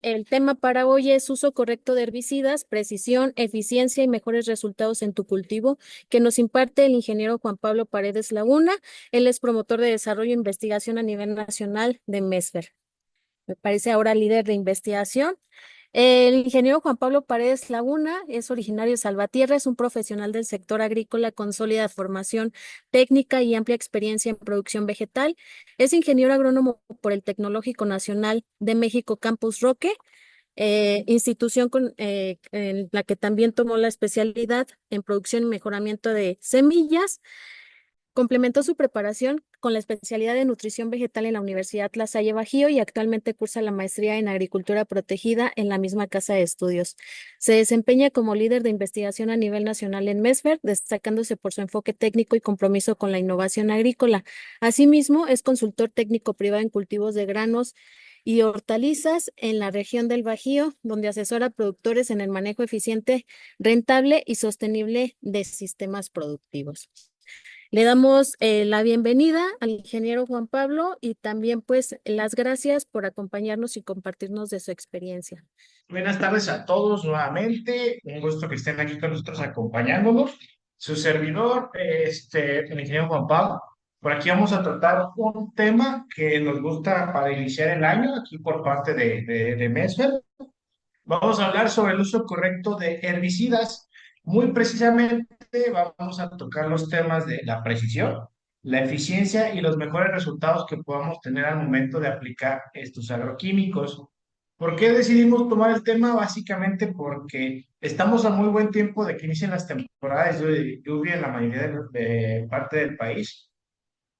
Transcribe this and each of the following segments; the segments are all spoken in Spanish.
El tema para hoy es uso correcto de herbicidas, precisión, eficiencia y mejores resultados en tu cultivo, que nos imparte el ingeniero Juan Pablo Paredes Laguna. Él es promotor de desarrollo e investigación a nivel nacional de MESFER. Me parece ahora líder de investigación. El ingeniero Juan Pablo Paredes Laguna es originario de Salvatierra, es un profesional del sector agrícola con sólida formación técnica y amplia experiencia en producción vegetal. Es ingeniero agrónomo por el Tecnológico Nacional de México Campus Roque, institución en la que también tomó la especialidad en producción y mejoramiento de semillas. Complementó su preparación con la especialidad de nutrición vegetal en la Universidad La Salle Bajío y actualmente cursa la maestría en agricultura protegida en la misma casa de estudios. Se desempeña como líder de investigación a nivel nacional en MESFER, destacándose por su enfoque técnico y compromiso con la innovación agrícola. Asimismo, es consultor técnico privado en cultivos de granos y hortalizas en la región del Bajío, donde asesora a productores en el manejo eficiente, rentable y sostenible de sistemas productivos. Le damos la bienvenida al ingeniero Juan Pablo y también pues las gracias por acompañarnos y compartirnos de su experiencia. Buenas tardes a todos nuevamente. Un gusto que estén aquí con nosotros acompañándonos. Su servidor, el ingeniero Juan Pablo. Por aquí vamos a tratar un tema que nos gusta para iniciar el año, aquí por parte de Mesfer. Vamos a hablar sobre el uso correcto de herbicidas. Muy precisamente vamos a tocar los temas de la precisión, la eficiencia y los mejores resultados que podamos tener al momento de aplicar estos agroquímicos. ¿Por qué decidimos tomar el tema? Básicamente porque estamos a muy buen tiempo de que inicien las temporadas de lluvia en la mayoría de parte del país.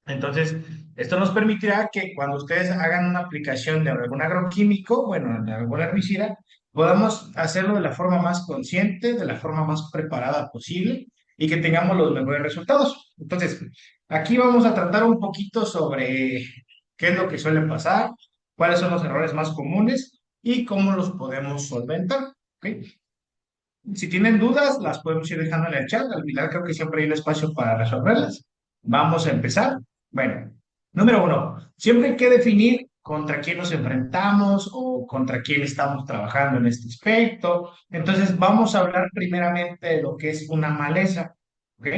Entonces, esto nos permitirá que cuando ustedes hagan una aplicación de algún agroquímico, bueno, de algún herbicida, podamos hacerlo de la forma más consciente, de la forma más preparada posible y que tengamos los mejores resultados. Entonces, aquí vamos a tratar un poquito sobre qué es lo que suele pasar, cuáles son los errores más comunes y cómo los podemos solventar. ¿Ok? Si tienen dudas, las podemos ir dejando en el chat. Al final creo que siempre hay un espacio para resolverlas. Vamos a empezar. Bueno, número uno, siempre hay que definir contra quién nos enfrentamos o contra quién estamos trabajando en este aspecto. Entonces, vamos a hablar primeramente de lo que es una maleza. ¿Ok?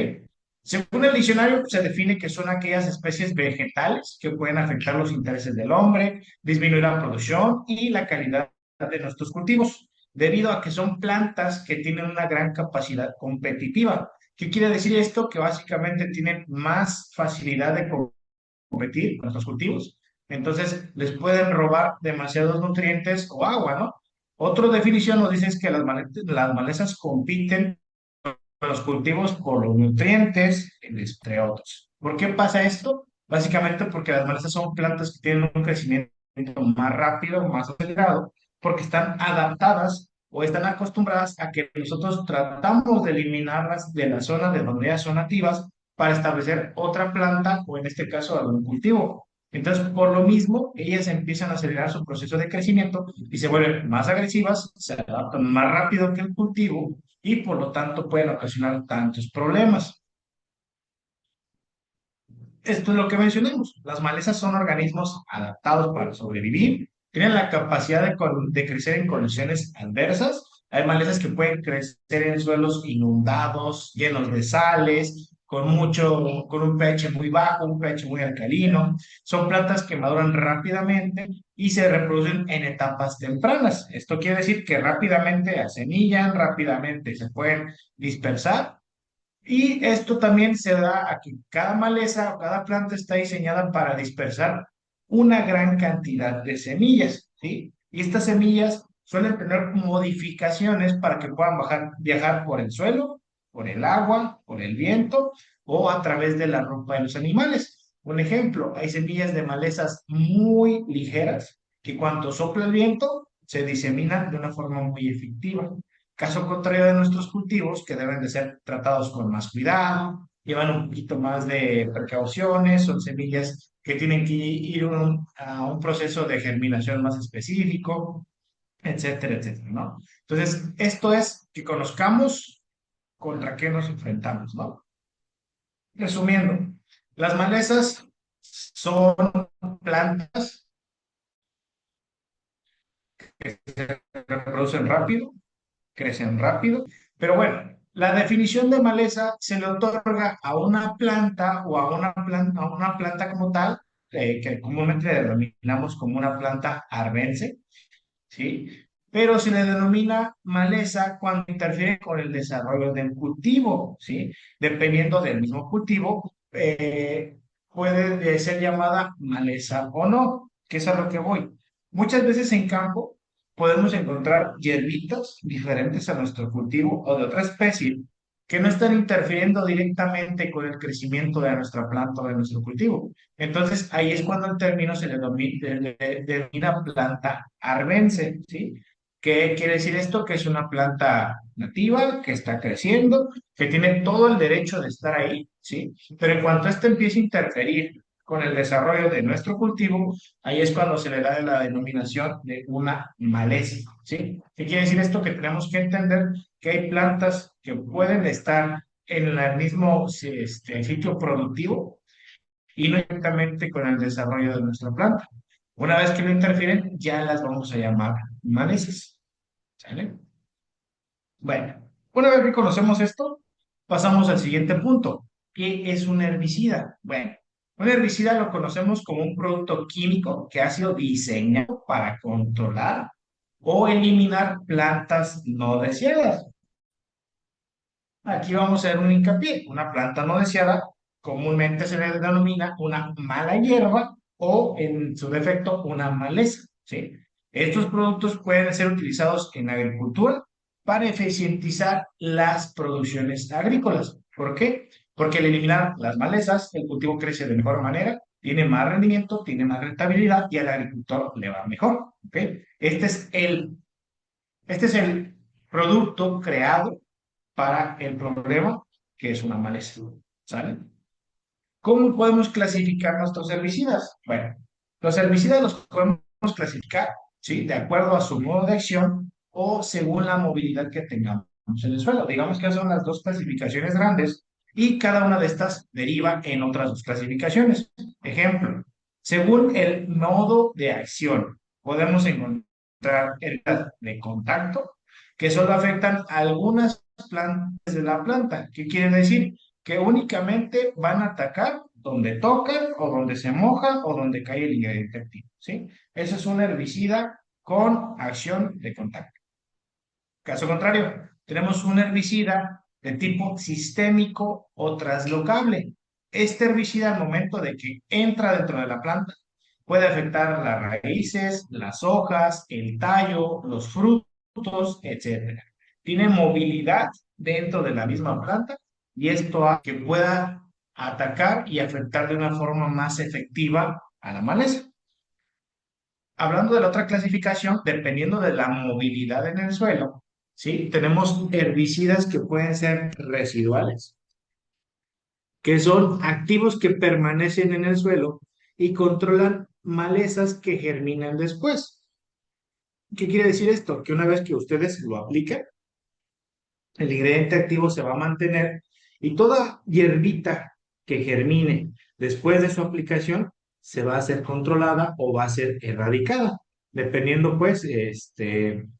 Según el diccionario, se define que son aquellas especies vegetales que pueden afectar los intereses del hombre, disminuir la producción y la calidad de nuestros cultivos debido a que son plantas que tienen una gran capacidad competitiva. ¿Qué quiere decir esto? Que básicamente tienen más facilidad de competir con los cultivos. Entonces, les pueden robar demasiados nutrientes o agua, ¿no? Otra definición nos dice es que las malezas compiten con los cultivos por los nutrientes, entre otros. ¿Por qué pasa esto? Básicamente porque las malezas son plantas que tienen un crecimiento más rápido, más acelerado, porque están adaptadas o están acostumbradas a que nosotros tratamos de eliminarlas de la zona de donde ellas son nativas para establecer otra planta o en este caso algún cultivo. Entonces, por lo mismo, ellas empiezan a acelerar su proceso de crecimiento y se vuelven más agresivas, se adaptan más rápido que el cultivo y por lo tanto pueden ocasionar tantos problemas. Esto es lo que mencionamos. Las malezas son organismos adaptados para sobrevivir, tienen la capacidad de crecer en condiciones adversas. Hay malezas que pueden crecer en suelos inundados, llenos de sales, con un pH muy bajo, un pH muy alcalino. Son plantas que maduran rápidamente y se reproducen en etapas tempranas. Esto quiere decir que rápidamente asemillan, rápidamente se pueden dispersar y esto también se da a que cada maleza o cada planta está diseñada para dispersar una gran cantidad de semillas, ¿sí? Y estas semillas suelen tener modificaciones para que puedan viajar por el suelo, por el agua, por el viento o a través de la ropa de los animales. Un ejemplo, hay semillas de malezas muy ligeras que cuando sopla el viento se diseminan de una forma muy efectiva. Caso contrario de nuestros cultivos, que deben de ser tratados con más cuidado, llevan un poquito más de precauciones, son semillas que tienen que ir a un proceso de germinación más específico, etcétera, etcétera, ¿no? Entonces, esto es que conozcamos contra qué nos enfrentamos, ¿no? Resumiendo, las malezas son plantas que se reproducen rápido, crecen rápido, pero bueno, la definición de maleza se le otorga a una planta o a una planta como tal, que comúnmente denominamos como una planta arbense, ¿sí? Pero se le denomina maleza cuando interfiere con el desarrollo del cultivo, ¿sí? Dependiendo del mismo cultivo, puede ser llamada maleza o no, que es a lo que voy. Muchas veces en campo podemos encontrar hierbitas diferentes a nuestro cultivo o de otra especie que no están interfiriendo directamente con el crecimiento de nuestra planta o de nuestro cultivo. Entonces, ahí es cuando el término se le denomina planta arbense, ¿sí? ¿Qué quiere decir esto? Que es una planta nativa, que está creciendo, que tiene todo el derecho de estar ahí, ¿sí? Pero en cuanto éste empiece a interferir con el desarrollo de nuestro cultivo, ahí es cuando se le da la denominación de una maleza, ¿sí? ¿Qué quiere decir esto? Que tenemos que entender que hay plantas que pueden estar en el mismo sitio productivo y no directamente con el desarrollo de nuestra planta. Una vez que no interfieren, ya las vamos a llamar malezas. ¿Sale? Bueno, una vez que conocemos esto, pasamos al siguiente punto. ¿Qué es un herbicida? Bueno, un herbicida lo conocemos como un producto químico que ha sido diseñado para controlar o eliminar plantas no deseadas. Aquí vamos a hacer un hincapié. Una planta no deseada comúnmente se le denomina una mala hierba o, en su defecto, una maleza, ¿sí? Estos productos pueden ser utilizados en agricultura para eficientizar las producciones agrícolas. ¿Por qué? Porque al eliminar las malezas, el cultivo crece de mejor manera, tiene más rendimiento, tiene más rentabilidad y al agricultor le va mejor. ¿Ok? Este es el producto creado para el problema que es una maleza. ¿Sale? ¿Cómo podemos clasificar nuestros herbicidas? Bueno, los herbicidas los podemos clasificar, ¿sí? De acuerdo a su modo de acción o según la movilidad que tengamos en el suelo. Digamos que son las dos clasificaciones grandes y cada una de estas deriva en otras dos clasificaciones. Ejemplo, según el modo de acción, podemos encontrar herbicidas de contacto que solo afectan a algunas plantas de la planta. ¿Qué quiere decir? Que únicamente van a atacar donde tocan o donde se moja o donde cae el ingrediente activo, ¿sí? Eso es un herbicida con acción de contacto. Caso contrario, tenemos un herbicida de tipo sistémico o traslocable. Este herbicida al momento de que entra dentro de la planta puede afectar las raíces, las hojas, el tallo, los frutos, etcétera. Tiene movilidad dentro de la misma planta y esto hace que pueda atacar y afectar de una forma más efectiva a la maleza. Hablando de la otra clasificación, dependiendo de la movilidad en el suelo, ¿sí? Tenemos herbicidas que pueden ser residuales, que son activos que permanecen en el suelo y controlan malezas que germinan después. ¿Qué quiere decir esto? Que una vez que ustedes lo aplican, el ingrediente activo se va a mantener y toda hierbita que germine después de su aplicación se va a ser controlada o va a ser erradicada, dependiendo pues,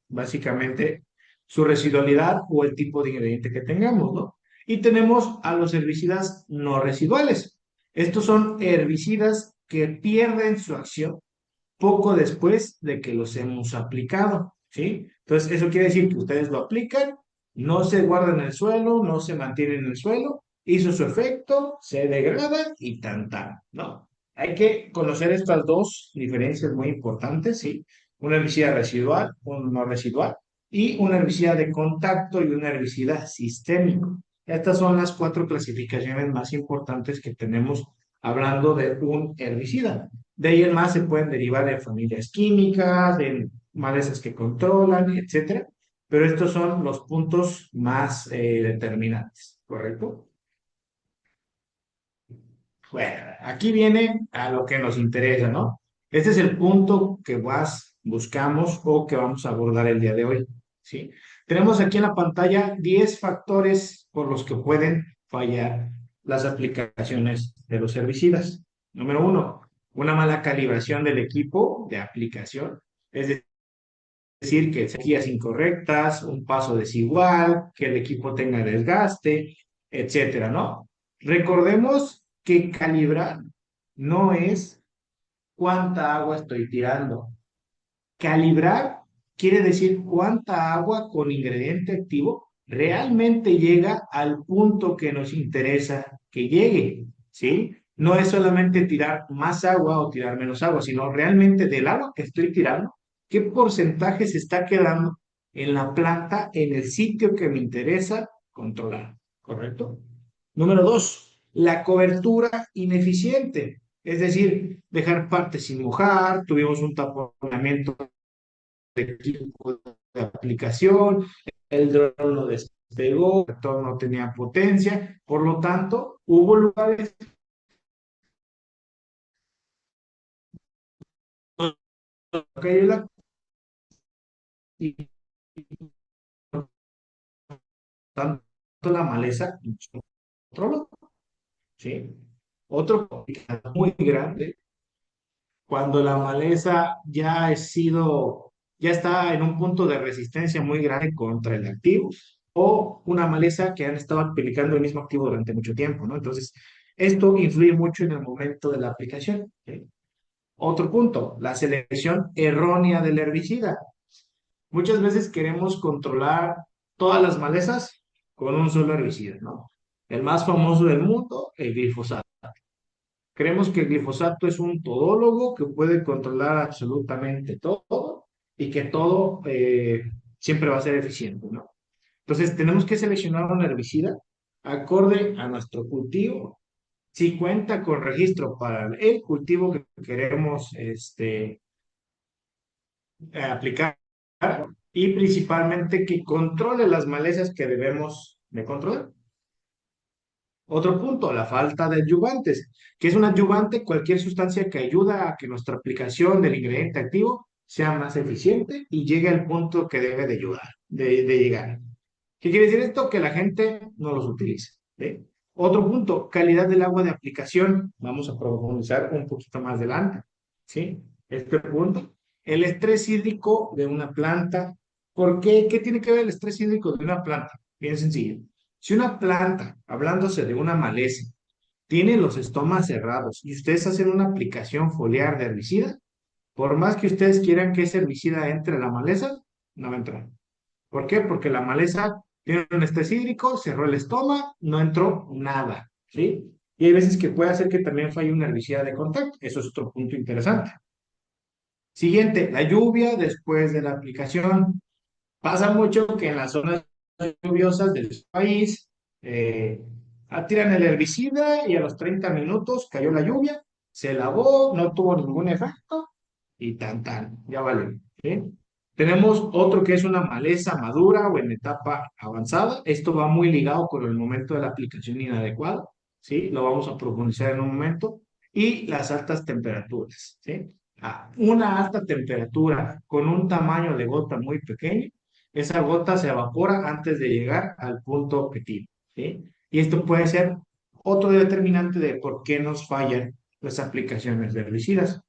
básicamente su residualidad o el tipo de ingrediente que tengamos, ¿no? Y tenemos a los herbicidas no residuales. Estos son herbicidas que pierden su acción poco después de que los hemos aplicado, ¿sí? Entonces, eso quiere decir que ustedes lo aplican, no se guarda en el suelo, no se mantiene en el suelo, hizo su efecto, se degrada y tan, ¿no? Hay que conocer estas dos diferencias muy importantes, ¿sí? Un herbicida residual, un no residual, y un herbicida de contacto y un herbicida sistémico. Estas son las cuatro clasificaciones más importantes que tenemos hablando de un herbicida. De ahí en más se pueden derivar de familias químicas, de malezas que controlan, etcétera. Pero estos son los puntos más determinantes, ¿correcto? Bueno, aquí viene a lo que nos interesa, ¿no? Este es el punto que más buscamos o que vamos a abordar el día de hoy, ¿sí? Tenemos aquí en la pantalla 10 factores por los que pueden fallar las aplicaciones de los herbicidas. Número uno, una mala calibración del equipo de aplicación. Es decir que sequías incorrectas, un paso desigual, que el equipo tenga desgaste, etcétera, ¿no? Recordemos que calibrar no es cuánta agua estoy tirando. Calibrar quiere decir cuánta agua con ingrediente activo realmente llega al punto que nos interesa que llegue, ¿sí? No es solamente tirar más agua o tirar menos agua, sino realmente del agua que estoy tirando, qué porcentaje se está quedando en la planta, en el sitio que me interesa controlar, ¿correcto? Número dos, la cobertura ineficiente, es decir, dejar partes sin mojar, tuvimos un taponamiento de equipo de aplicación, el dron no despegó, el reactor no tenía potencia, por lo tanto, hubo lugares donde cayó la y tanto la maleza controló, ¿sí? Otro muy grande, cuando la maleza ya ha sido, ya está en un punto de resistencia muy grande contra el activo, o una maleza que han estado aplicando el mismo activo durante mucho tiempo, ¿no? Entonces, esto influye mucho en el momento de la aplicación, ¿sí? Otro punto, la selección errónea del herbicida. Muchas veces queremos controlar todas las malezas con un solo herbicida, ¿no? El más famoso del mundo, el glifosato. Creemos que el glifosato es un todólogo que puede controlar absolutamente todo y que todo siempre va a ser eficiente, ¿no? Entonces, tenemos que seleccionar un herbicida acorde a nuestro cultivo. Si cuenta con registro para el cultivo que queremos aplicar y principalmente que controle las malezas que debemos de controlar. Otro punto, la falta de adyuvantes. ¿Qué es un adyuvante? Cualquier sustancia que ayuda a que nuestra aplicación del ingrediente activo sea más eficiente y llegue al punto que debe de ayudar, de llegar. ¿Qué quiere decir esto? Que la gente no los utilice. ¿Sí? Otro punto, calidad del agua de aplicación. Vamos a profundizar un poquito más adelante. ¿Sí? Este punto. El estrés hídrico de una planta. ¿Por qué? ¿Qué tiene que ver el estrés hídrico de una planta? Bien sencillo. Si una planta, hablándose de una maleza, tiene los estomas cerrados y ustedes hacen una aplicación foliar de herbicida, por más que ustedes quieran que ese herbicida entre a la maleza, no va a entrar. ¿Por qué? Porque la maleza tiene un estrés hídrico, cerró el estómago, no entró nada, ¿sí? Y hay veces que puede hacer que también falle un herbicida de contacto. Eso es otro punto interesante. Siguiente, la lluvia después de la aplicación. Pasa mucho que en las zonas lluviosas del país tiran el herbicida y a los 30 minutos cayó la lluvia, se lavó, no tuvo ningún efecto y tan, ya vale. ¿Sí? Tenemos otro que es una maleza madura o en etapa avanzada. Esto va muy ligado con el momento de la aplicación inadecuada, ¿sí? Lo vamos a profundizar en un momento. Y las altas temperaturas, ¿sí? Una alta temperatura con un tamaño de gota muy pequeño, esa gota se evapora antes de llegar al punto objetivo, ¿sí? Y esto puede ser otro determinante de por qué nos fallan las aplicaciones de herbicidas.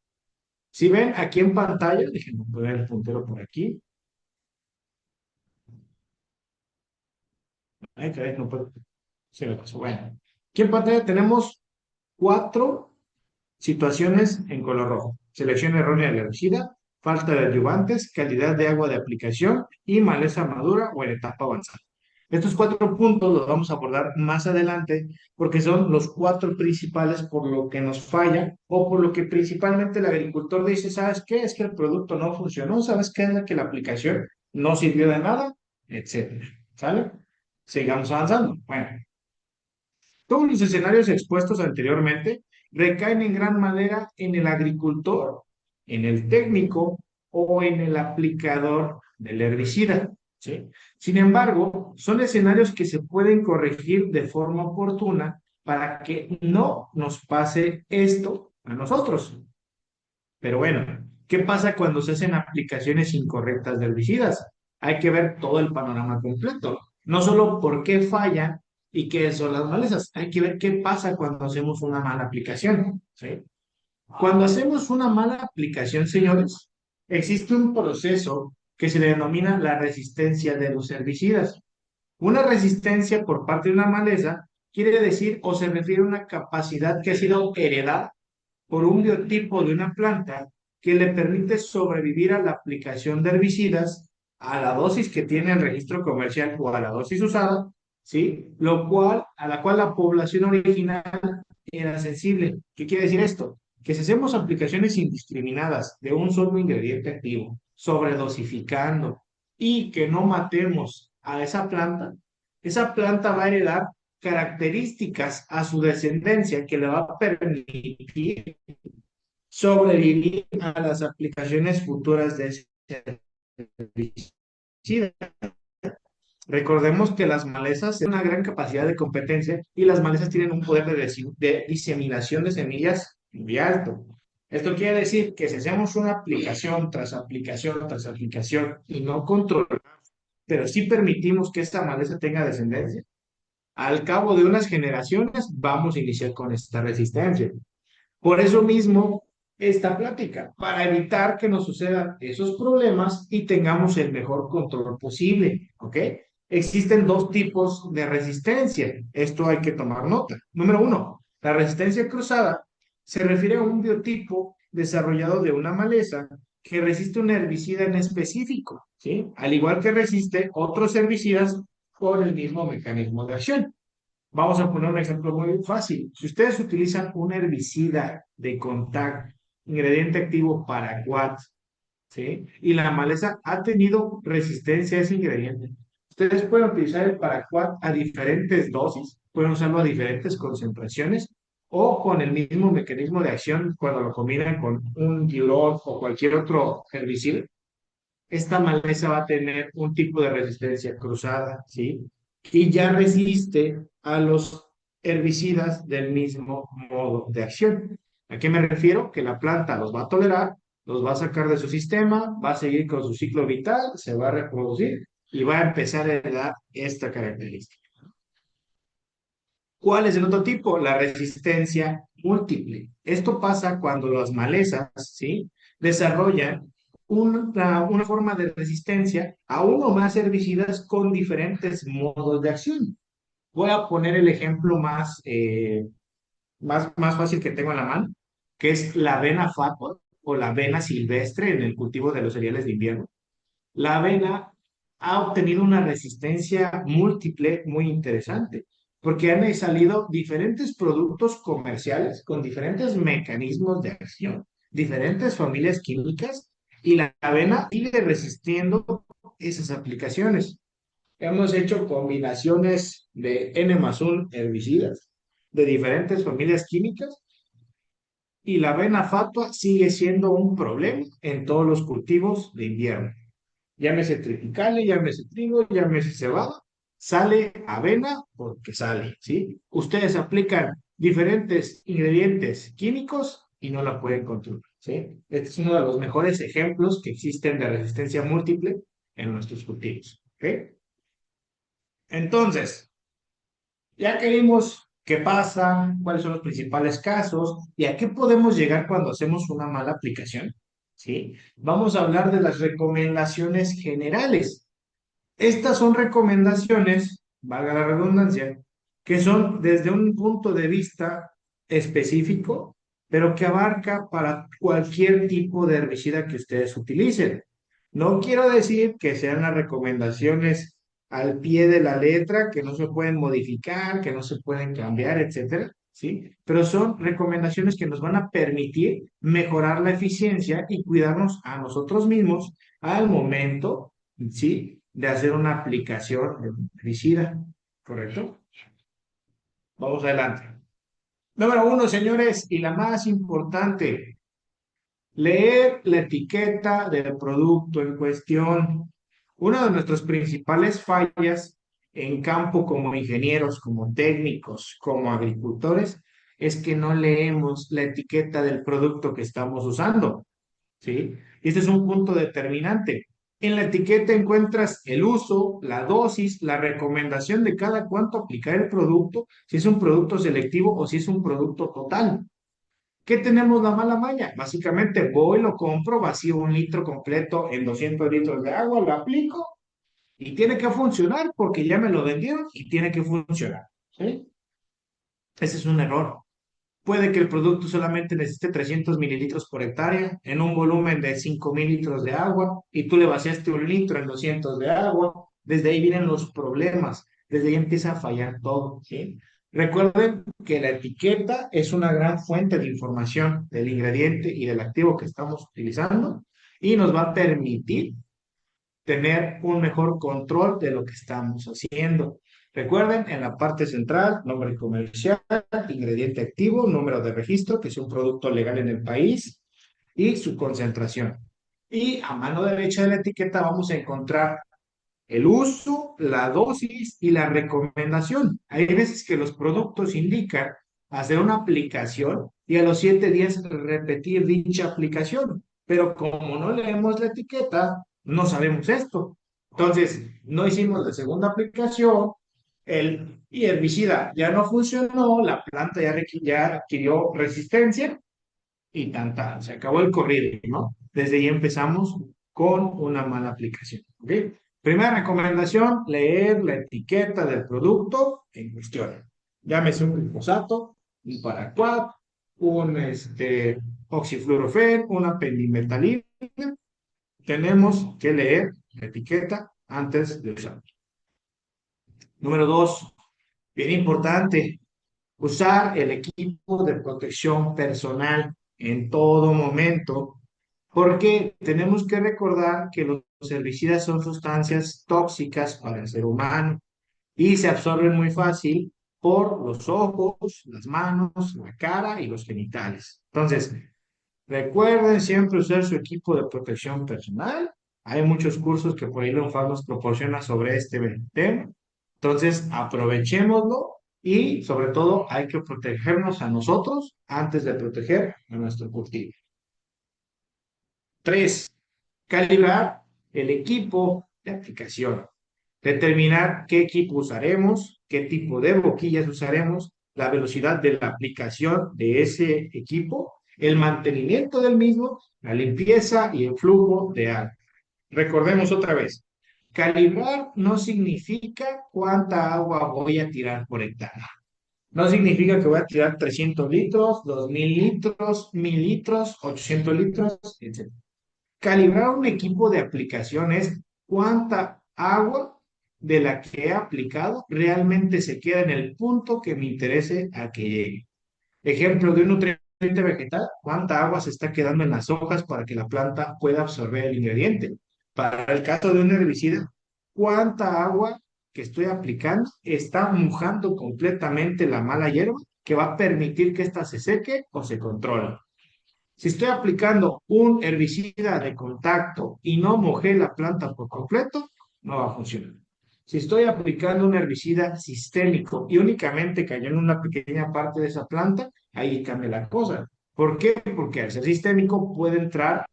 Si ven aquí en pantalla, déjenme poner el puntero por aquí. Ay, caray, no puedo. Se me pasó. Bueno, aquí en pantalla tenemos cuatro situaciones en color rojo. Selección errónea del herbicida, falta de adyuvantes, calidad de agua de aplicación y maleza madura o en etapa avanzada. Estos cuatro puntos los vamos a abordar más adelante porque son los cuatro principales por lo que nos falla o por lo que principalmente el agricultor dice, ¿sabes qué? Es que el producto no funcionó, ¿sabes qué? Es que la aplicación no sirvió de nada, etcétera. ¿Sale? Sigamos avanzando. Bueno, todos los escenarios expuestos anteriormente recaen en gran manera en el agricultor, en el técnico o en el aplicador del herbicida, ¿sí? Sin embargo, son escenarios que se pueden corregir de forma oportuna para que no nos pase esto a nosotros. Pero bueno, ¿qué pasa cuando se hacen aplicaciones incorrectas de herbicidas? Hay que ver todo el panorama completo, no solo por qué fallan y qué son las malezas, hay que ver qué pasa cuando hacemos una mala aplicación, ¿sí? Cuando hacemos una mala aplicación, señores, existe un proceso que se le denomina la resistencia de los herbicidas. Una resistencia por parte de una maleza quiere decir o se refiere a una capacidad que ha sido heredada por un biotipo de una planta que le permite sobrevivir a la aplicación de herbicidas a la dosis que tiene el registro comercial o a la dosis usada, ¿sí? A la cual la población original era sensible. ¿Qué quiere decir esto? Que si hacemos aplicaciones indiscriminadas de un solo ingrediente activo, sobredosificando y que no matemos a esa planta va a heredar características a su descendencia que le va a permitir sobrevivir a las aplicaciones futuras de ese herbicida. Recordemos que las malezas tienen una gran capacidad de competencia y las malezas tienen un poder de diseminación de semillas muy alto. Esto quiere decir que si hacemos una aplicación tras aplicación tras aplicación y no controlamos, pero sí permitimos que esta maleza tenga descendencia, al cabo de unas generaciones vamos a iniciar con esta resistencia. Por eso mismo, esta plática, para evitar que nos sucedan esos problemas y tengamos el mejor control posible, ¿ok? Existen dos tipos de resistencia. Esto hay que tomar nota. Número uno, la resistencia cruzada se refiere a un biotipo desarrollado de una maleza que resiste un herbicida en específico, ¿sí? Al igual que resiste otros herbicidas con el mismo mecanismo de acción. Vamos a poner un ejemplo muy fácil. Si ustedes utilizan un herbicida de contacto, ingrediente activo paraquat, ¿sí? Y la maleza ha tenido resistencia a ese ingrediente. Ustedes pueden utilizar el paraquat a diferentes dosis, pueden usarlo a diferentes concentraciones o con el mismo mecanismo de acción cuando lo combinan con un diurón o cualquier otro herbicida. Esta maleza va a tener un tipo de resistencia cruzada, ¿sí? Y ya resiste a los herbicidas del mismo modo de acción. ¿A qué me refiero? Que la planta los va a tolerar, los va a sacar de su sistema, va a seguir con su ciclo vital, se va a reproducir y va a empezar a heredar esta característica. ¿Cuál es el otro tipo? La resistencia múltiple. Esto pasa cuando las malezas, ¿sí? Desarrollan una forma de resistencia a uno o más herbicidas con diferentes modos de acción. Voy a poner el ejemplo más fácil que tengo en la mano, que es la avena fatua o la avena silvestre en el cultivo de los cereales de invierno. La avena ha obtenido una resistencia múltiple muy interesante, porque han salido diferentes productos comerciales con diferentes mecanismos de acción, diferentes familias químicas, y la avena sigue resistiendo esas aplicaciones. Hemos hecho combinaciones de N+1 herbicidas de diferentes familias químicas y la avena fatua sigue siendo un problema en todos los cultivos de invierno. Llámese triticale, llámese trigo, llámese cebada, sale avena porque sale, ¿sí? Ustedes aplican diferentes ingredientes químicos y no la pueden controlar, ¿sí? Este es uno de los mejores ejemplos que existen de resistencia múltiple en nuestros cultivos, ¿ok? Entonces, ya que vimos qué pasa, cuáles son los principales casos y a qué podemos llegar cuando hacemos una mala aplicación, ¿sí? Vamos a hablar de las recomendaciones generales. Estas son recomendaciones, valga la redundancia, que son desde un punto de vista específico, pero que abarca para cualquier tipo de herbicida que ustedes utilicen. No quiero decir que sean las recomendaciones al pie de la letra, que no se pueden modificar, que no se pueden cambiar, etcétera, ¿sí? Pero son recomendaciones que nos van a permitir mejorar la eficiencia y cuidarnos a nosotros mismos al momento, ¿sí? De hacer una aplicación de herbicida, ¿correcto? Vamos adelante. Número uno, señores, y la más importante, leer la etiqueta del producto en cuestión. Una de nuestras principales fallas en campo como ingenieros, como técnicos, como agricultores, es que no leemos la etiqueta del producto que estamos usando, ¿sí? Y este es un punto determinante. En la etiqueta encuentras el uso, la dosis, la recomendación de cada cuánto aplicar el producto, si es un producto selectivo o si es un producto total. ¿Qué tenemos la mala maña? Básicamente voy, lo compro, vacío 1 litro completo en 200 litros de agua, lo aplico y tiene que funcionar porque ya me lo vendieron y tiene que funcionar. ¿Sí? Ese es un error. Puede que el producto solamente necesite 300 mililitros por hectárea en un volumen de 5,000 litros de agua y tú le vaciaste 1 litro en 200 de agua. Desde ahí vienen los problemas, desde ahí empieza a fallar todo, ¿sí? Recuerden que la etiqueta es una gran fuente de información del ingrediente y del activo que estamos utilizando y nos va a permitir tener un mejor control de lo que estamos haciendo. Recuerden, en la parte central, nombre comercial, ingrediente activo, número de registro, que es un producto legal en el país, y su concentración. Y a mano derecha de la etiqueta vamos a encontrar el uso, la dosis y la recomendación. Hay veces que los productos indican hacer una aplicación y a los 7 días repetir dicha aplicación, pero como no leemos la etiqueta, no sabemos esto. Entonces, no hicimos la segunda aplicación, y herbicida ya no funcionó, la planta ya adquirió resistencia y tanta, se acabó el corrido, ¿no? Desde ahí empezamos con una mala aplicación, ¿ok? Primera recomendación, leer la etiqueta del producto en cuestión. Llámese un glifosato, un paraquat, un oxifluorofen, una pendimetalina. Tenemos que leer la etiqueta antes de usar. Número dos, bien importante, usar el equipo de protección personal en todo momento, porque tenemos que recordar que los herbicidas son sustancias tóxicas para el ser humano y se absorben muy fácil por los ojos, las manos, la cara y los genitales. Entonces, recuerden siempre usar su equipo de protección personal. Hay muchos cursos que por ahí la UNFAM nos proporciona sobre este tema. Entonces, aprovechémoslo y sobre todo hay que protegernos a nosotros antes de proteger a nuestro cultivo. 3. Calibrar el equipo de aplicación. Determinar qué equipo usaremos, qué tipo de boquillas usaremos, la velocidad de la aplicación de ese equipo, el mantenimiento del mismo, la limpieza y el flujo de agua. Recordemos otra vez, calibrar no significa cuánta agua voy a tirar por hectárea. No significa que voy a tirar 300 litros, 2,000 litros, 1,000 litros, 800 litros, etc. Calibrar un equipo de aplicación es cuánta agua de la que he aplicado realmente se queda en el punto que me interese a que llegue. Ejemplo de un nutriente vegetal, cuánta agua se está quedando en las hojas para que la planta pueda absorber el ingrediente. Para el caso de un herbicida, cuánta agua que estoy aplicando está mojando completamente la mala hierba que va a permitir que ésta se seque o se controle. Si estoy aplicando un herbicida de contacto y no mojé la planta por completo, no va a funcionar. Si estoy aplicando un herbicida sistémico y únicamente cayó en una pequeña parte de esa planta, ahí cambia la cosa. ¿Por qué? Porque al ser sistémico puede entrar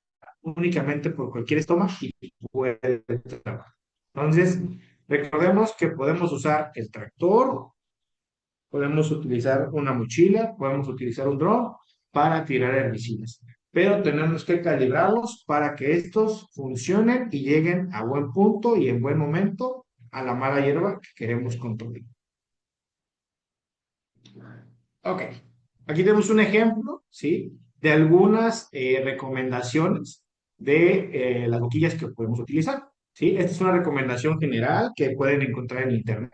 únicamente por cualquier estómago y puede entrar. Entonces, recordemos que podemos usar el tractor, podemos utilizar una mochila, podemos utilizar un dron para tirar herbicidas. Pero tenemos que calibrarlos para que estos funcionen y lleguen a buen punto y en buen momento a la mala hierba que queremos controlar. Ok, aquí tenemos un ejemplo, ¿sí? De algunas recomendaciones de las boquillas que podemos utilizar, ¿sí? Esta es una recomendación general que pueden encontrar en internet.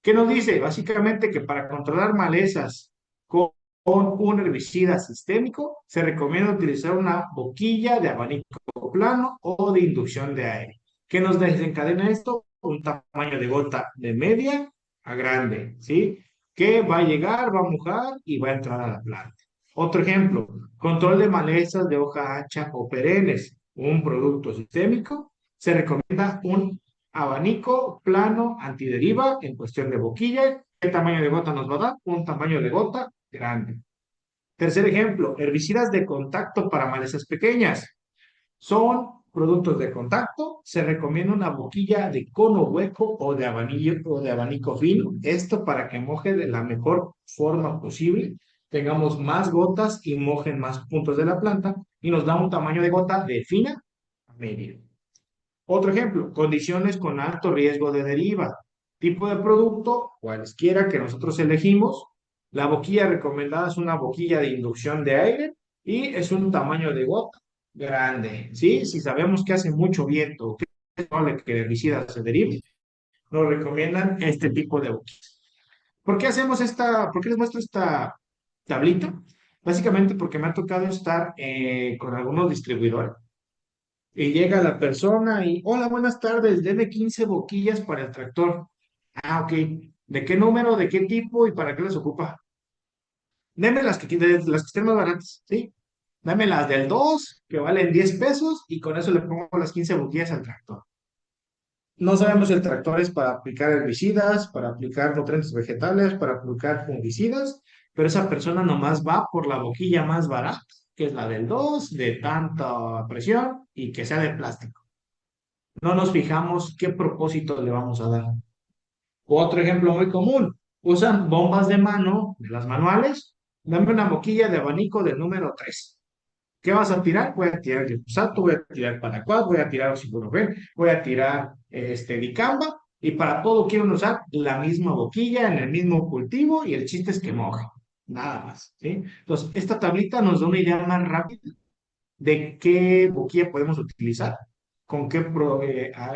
¿Qué nos dice? Básicamente que para controlar malezas con un herbicida sistémico se recomienda utilizar una boquilla de abanico plano o de inducción de aire. ¿Qué nos desencadena esto? Un tamaño de gota de media a grande, ¿sí? Que va a llegar, va a mojar y va a entrar a la planta. Otro ejemplo, control de malezas de hoja ancha o perennes, un producto sistémico. Se recomienda un abanico plano antideriva en cuestión de boquilla. ¿Qué tamaño de gota nos va a dar? Un tamaño de gota grande. Tercer ejemplo, herbicidas de contacto para malezas pequeñas. Son productos de contacto. Se recomienda una boquilla de cono hueco o de abanico fino. Esto para que moje de la mejor forma posible tengamos más gotas y mojen más puntos de la planta y nos da un tamaño de gota de fina a media. Otro ejemplo, condiciones con alto riesgo de deriva. Tipo de producto, cualesquiera que nosotros elegimos. La boquilla recomendada es una boquilla de inducción de aire y es un tamaño de gota grande. ¿Sí? Si sabemos que hace mucho viento, que es probable que el herbicida se derive, nos recomiendan este tipo de boquillas. ¿Por qué hacemos por qué les muestro esta tablita? Básicamente porque me ha tocado estar con algunos distribuidores y llega la persona y, hola, buenas tardes, deme 15 boquillas para el tractor. Ah, ok. ¿De qué número, de qué tipo y para qué les ocupa? Deme las que estén más baratas, ¿sí? Dame las del 2 que valen 10 pesos, y con eso le pongo las 15 boquillas al tractor. No sabemos si el tractor es para aplicar herbicidas, para aplicar nutrientes vegetales, para aplicar fungicidas, pero esa persona nomás va por la boquilla más barata, que es la del 2 de tanta presión y que sea de plástico. No nos fijamos qué propósito le vamos a dar. Otro ejemplo muy común, usan bombas de mano, de las manuales, dame una boquilla de abanico del número 3. ¿Qué vas a tirar? Voy a tirar glifosato, voy a tirar paraquat, voy a tirar oxiborofen, voy a tirar dicamba, y para todo quiero usar la misma boquilla en el mismo cultivo y el chiste es que moje, nada más, ¿sí? Entonces, esta tablita nos da una idea más rápida de qué boquilla podemos utilizar, con qué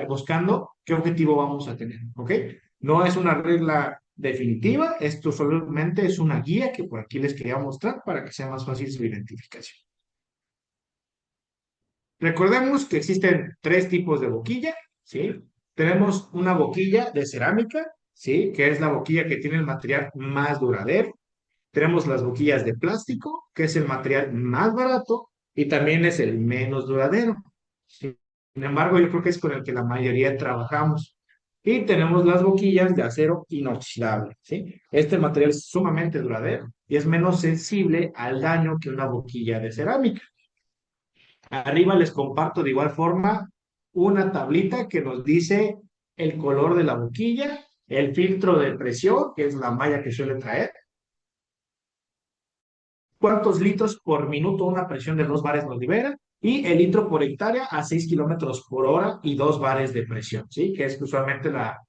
buscando qué objetivo vamos a tener, ¿ok? No es una regla definitiva, esto solamente es una guía que por aquí les quería mostrar para que sea más fácil su identificación. Recordemos que existen tres tipos de boquilla, ¿sí? Tenemos una boquilla de cerámica, ¿sí? Que es la boquilla que tiene el material más duradero. Tenemos las boquillas de plástico, que es el material más barato y también es el menos duradero. Sin embargo, yo creo que es con el que la mayoría trabajamos. Y tenemos las boquillas de acero inoxidable, ¿sí? Este material es sumamente duradero y es menos sensible al daño que una boquilla de cerámica. Arriba les comparto de igual forma una tablita que nos dice el color de la boquilla, el filtro de presión, que es la malla que suele traer, cuántos litros por minuto una presión de 2 bares nos libera, y el litro por hectárea a 6 kilómetros por hora y 2 bares de presión, ¿sí? Que es usualmente la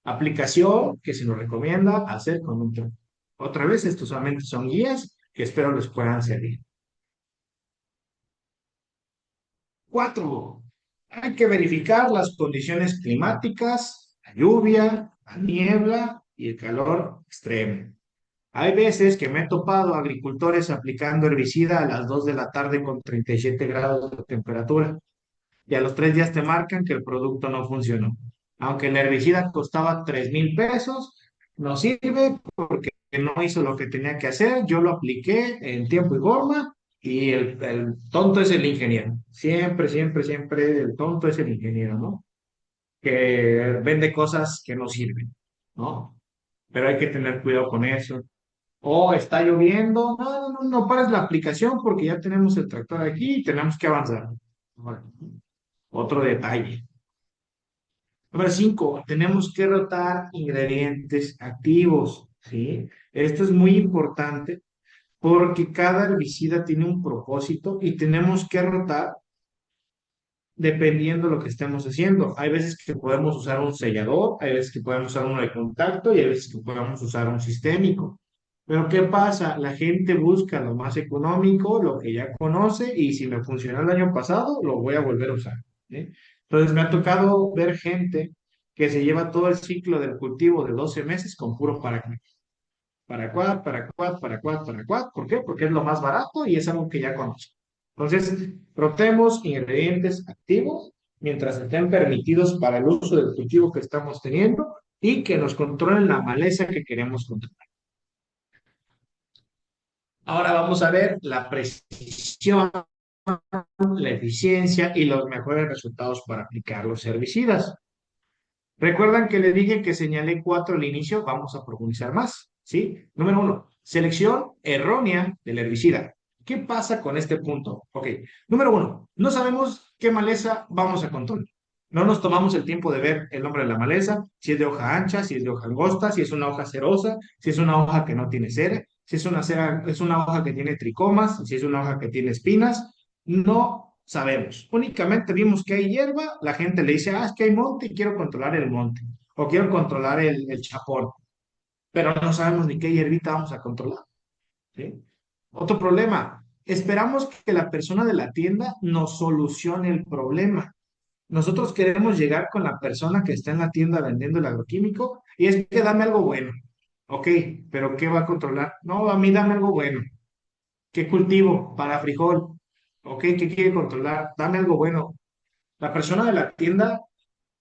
aplicación que se nos recomienda hacer con un tronco. Otra vez, estos solamente son guías que espero les puedan servir. 4. Hay que verificar las condiciones climáticas, la lluvia, la niebla y el calor extremo. Hay veces que me he topado agricultores aplicando herbicida a las 2 de la tarde con 37 grados de temperatura y a los 3 días te marcan que el producto no funcionó. Aunque el herbicida costaba 3,000 pesos, no sirve porque no hizo lo que tenía que hacer. Yo lo apliqué en tiempo y forma y el tonto es el ingeniero. Siempre, siempre, siempre el tonto es el ingeniero, ¿no? Que vende cosas que no sirven, ¿no? Pero hay que tener cuidado con eso. O está lloviendo, no pares la aplicación porque ya tenemos el tractor aquí y tenemos que avanzar. Bueno, otro detalle. Número 5, tenemos que rotar ingredientes activos, ¿sí? Esto es muy importante porque cada herbicida tiene un propósito y tenemos que rotar dependiendo de lo que estemos haciendo. Hay veces que podemos usar un sellador, hay veces que podemos usar uno de contacto y hay veces que podemos usar un sistémico. Pero ¿qué pasa? La gente busca lo más económico, lo que ya conoce, y si me funcionó el año pasado, lo voy a volver a usar, ¿sí? Entonces me ha tocado ver gente que se lleva todo el ciclo del cultivo de 12 meses con puro paraquat. Paraquat, paraquat, paraquat, paraquat. ¿Por qué? Porque es lo más barato y es algo que ya conoce. Entonces, rotemos ingredientes activos mientras estén permitidos para el uso del cultivo que estamos teniendo y que nos controlen la maleza que queremos controlar. Ahora vamos a ver la precisión, la eficiencia y los mejores resultados para aplicar los herbicidas. Recuerdan que les dije que señalé 4 al inicio, vamos a profundizar más, ¿sí? Número 1, selección errónea del herbicida. ¿Qué pasa con este punto? Ok, número 1, no sabemos qué maleza vamos a controlar. No nos tomamos el tiempo de ver el nombre de la maleza, si es de hoja ancha, si es de hoja angosta, si es una hoja cerosa, si es una hoja que no tiene cera. si es es una hoja que tiene tricomas, si es una hoja que tiene espinas, no sabemos. Únicamente vimos que hay hierba, la gente le dice, ah, es que hay monte y quiero controlar el monte, o quiero controlar el chapón, pero no sabemos ni qué hierbita vamos a controlar, ¿sí? Otro problema, esperamos que la persona de la tienda nos solucione el problema. Nosotros queremos llegar con la persona que está en la tienda vendiendo el agroquímico y es que dame algo bueno. Ok, pero ¿qué va a controlar? No, a mí dame algo bueno. ¿Qué cultivo? Para frijol. Ok, ¿qué quiere controlar? Dame algo bueno. La persona de la tienda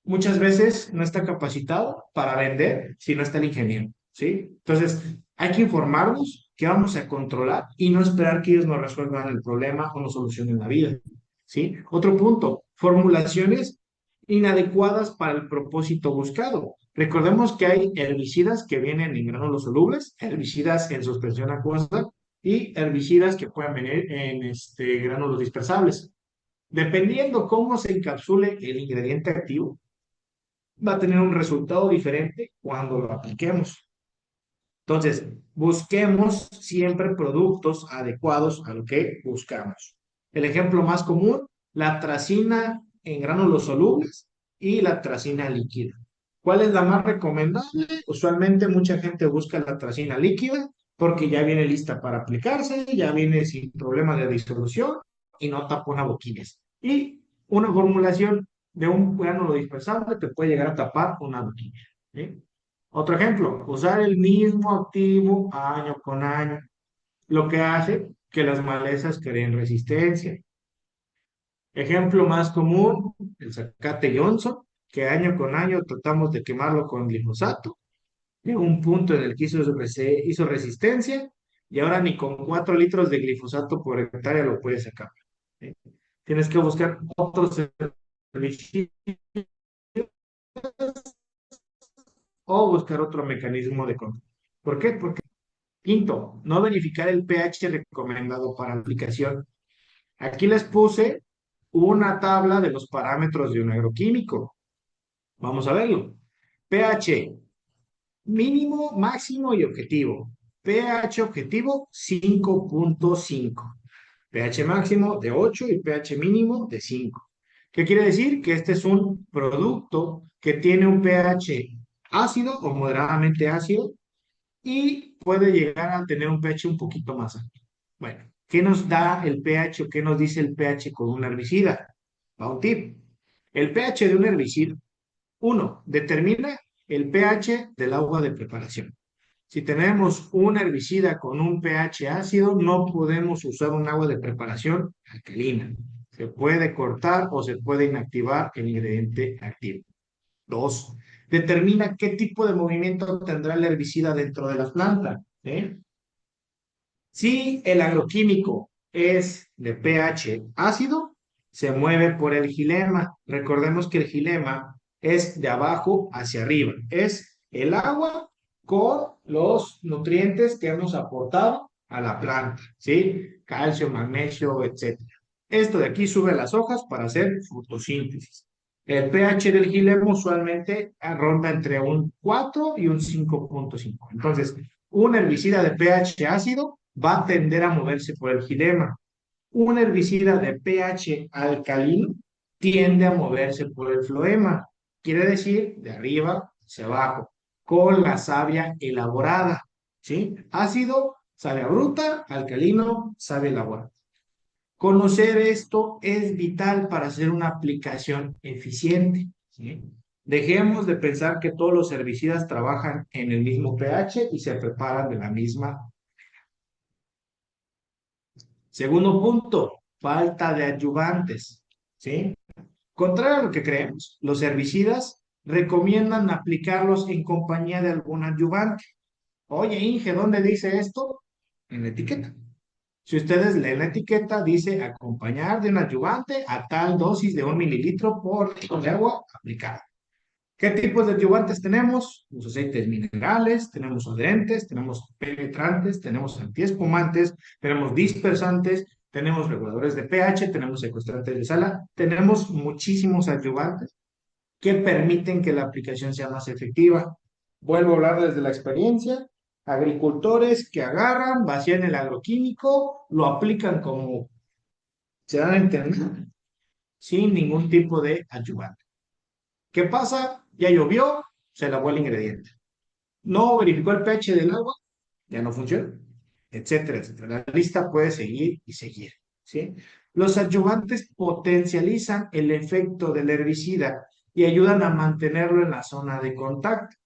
muchas veces no está capacitado para vender si no está el ingeniero, ¿sí? Entonces, hay que informarnos qué vamos a controlar y no esperar que ellos nos resuelvan el problema o nos solucionen la vida, ¿sí? Otro punto, formulaciones inadecuadas para el propósito buscado. Recordemos que hay herbicidas que vienen en gránulos solubles, herbicidas en suspensión acuosa y herbicidas que pueden venir en gránulos dispersables. Dependiendo cómo se encapsule el ingrediente activo, va a tener un resultado diferente cuando lo apliquemos. Entonces, busquemos siempre productos adecuados a lo que buscamos. El ejemplo más común, la tracina en gránulos solubles y la tracina líquida. ¿Cuál es la más recomendable? Usualmente mucha gente busca la tracina líquida porque ya viene lista para aplicarse, ya viene sin problema de disolución y no tapona boquillas. Y una formulación de un gránulo dispersable te puede llegar a tapar una boquilla, ¿sí? Otro ejemplo, usar el mismo activo año con año, lo que hace que las malezas creen resistencia. Ejemplo más común, el zacate Johnson, que año con año tratamos de quemarlo con glifosato. Llegó un punto en el que hizo resistencia y ahora ni con 4 litros de glifosato por hectárea lo puedes sacar, ¿sí? Tienes que buscar otros herbicidas o buscar otro mecanismo de control. ¿Por qué? Porque quinto, no verificar el pH recomendado para aplicación. Aquí les puse una tabla de los parámetros de un agroquímico. Vamos a verlo. pH mínimo, máximo y objetivo. pH objetivo 5.5. pH máximo de 8 y pH mínimo de 5. ¿Qué quiere decir? Que este es un producto que tiene un pH ácido o moderadamente ácido y puede llegar a tener un pH un poquito más alto. Bueno, ¿qué nos da el pH o qué nos dice el pH con un herbicida? Va un tip. El pH de un herbicida, uno, determina el pH del agua de preparación. Si tenemos un herbicida con un pH ácido, no podemos usar un agua de preparación alcalina. Se puede cortar o se puede inactivar el ingrediente activo. Dos, determina qué tipo de movimiento tendrá el herbicida dentro de la planta, ¿eh? Si el agroquímico es de pH ácido, se mueve por el gilema. Recordemos que el gilema es de abajo hacia arriba. Es el agua con los nutrientes que hemos aportado a la planta, ¿sí? Calcio, magnesio, etcétera. Esto de aquí sube las hojas para hacer fotosíntesis. El pH del gilema usualmente ronda entre un 4 y un 5.5. Entonces, un herbicida de pH ácido va a tender a moverse por el gilema. Un herbicida de pH alcalino tiende a moverse por el floema. Quiere decir de arriba hacia abajo, con la savia elaborada, ¿sí? Ácido, savia bruta; alcalino, savia elaborada. Conocer esto es vital para hacer una aplicación eficiente, ¿sí? Dejemos de pensar que todos los herbicidas trabajan en el mismo pH y se preparan de la misma. Segundo punto, falta de adyuvantes, ¿sí? Contrario a lo que creemos, los herbicidas recomiendan aplicarlos en compañía de algún adyuvante. Oye, Inge, ¿dónde dice esto? En la etiqueta. Si ustedes leen la etiqueta, dice acompañar de un adyuvante a tal dosis de 1 mililitro por litro de agua aplicada. ¿Qué tipos de adyuvantes tenemos? Los aceites minerales, tenemos adherentes, tenemos penetrantes, tenemos antiespumantes, tenemos dispersantes, tenemos reguladores de pH, tenemos secuestrantes de sala, tenemos muchísimos adyuvantes que permiten que la aplicación sea más efectiva. Vuelvo a hablar desde la experiencia. Agricultores que agarran, vacían el agroquímico, lo aplican como se dan a entender, sin ningún tipo de ayudante. ¿Qué pasa? Ya llovió, se lavó el ingrediente. No verificó el pH del agua, ya no funciona, etcétera, etcétera. La lista puede seguir y seguir, ¿sí? Los adyuvantes potencializan el efecto del herbicida y ayudan a mantenerlo en la zona de contacto.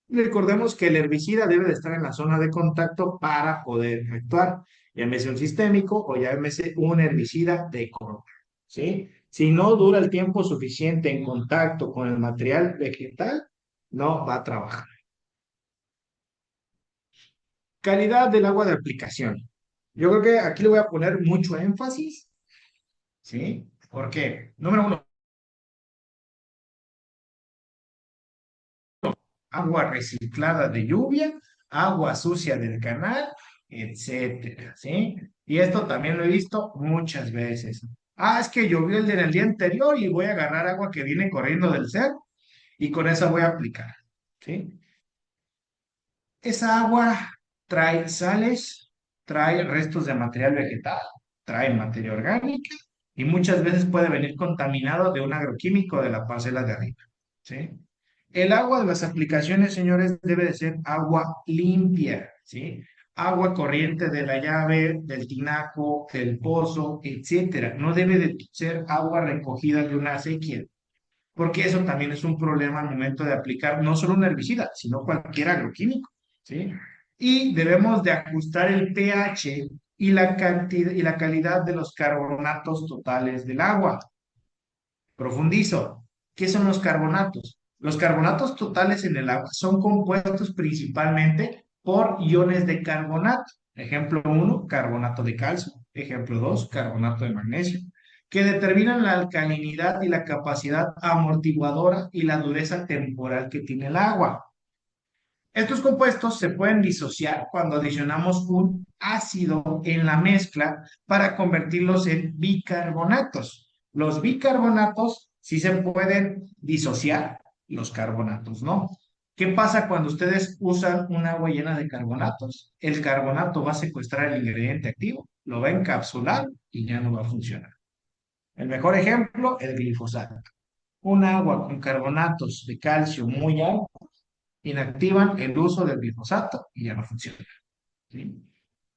Recordemos que el herbicida debe de estar en la zona de contacto para poder actuar, llámese un sistémico o llámese un herbicida de contacto, ¿sí? Si no dura el tiempo suficiente en contacto con el material vegetal, no va a trabajar. Calidad del agua de aplicación. Yo creo que aquí le voy a poner mucho énfasis, ¿sí? Porque, número uno, agua reciclada de lluvia, agua sucia del canal, etcétera, ¿sí? Y esto también lo he visto muchas veces. Ah, es que llovió el del día anterior y voy a agarrar agua que viene corriendo del cerro y con esa voy a aplicar, ¿sí? Esa agua trae sales, trae restos de material vegetal, trae materia orgánica y muchas veces puede venir contaminado de un agroquímico de la parcela de arriba, ¿sí? El agua de las aplicaciones, señores, debe de ser agua limpia, ¿sí? Agua corriente de la llave, del tinaco, del pozo, etcétera. No debe de ser agua recogida de una acequia, porque eso también es un problema al momento de aplicar no solo un herbicida, sino cualquier agroquímico, ¿sí? Y debemos de ajustar el pH y la cantidad y la calidad de los carbonatos totales del agua. Profundizo. ¿Qué son los carbonatos? Los carbonatos totales en el agua son compuestos principalmente por iones de carbonato. Ejemplo uno, carbonato de calcio. Ejemplo 2, carbonato de magnesio, que determinan la alcalinidad y la capacidad amortiguadora y la dureza temporal que tiene el agua. Estos compuestos se pueden disociar cuando adicionamos un ácido en la mezcla para convertirlos en bicarbonatos. Los bicarbonatos sí se pueden disociar, los carbonatos no. ¿Qué pasa cuando ustedes usan un agua llena de carbonatos? El carbonato va a secuestrar el ingrediente activo, lo va a encapsular y ya no va a funcionar. El mejor ejemplo, el glifosato. Un agua con carbonatos de calcio muy alto inactivan el uso del glifosato y ya no funciona, ¿sí?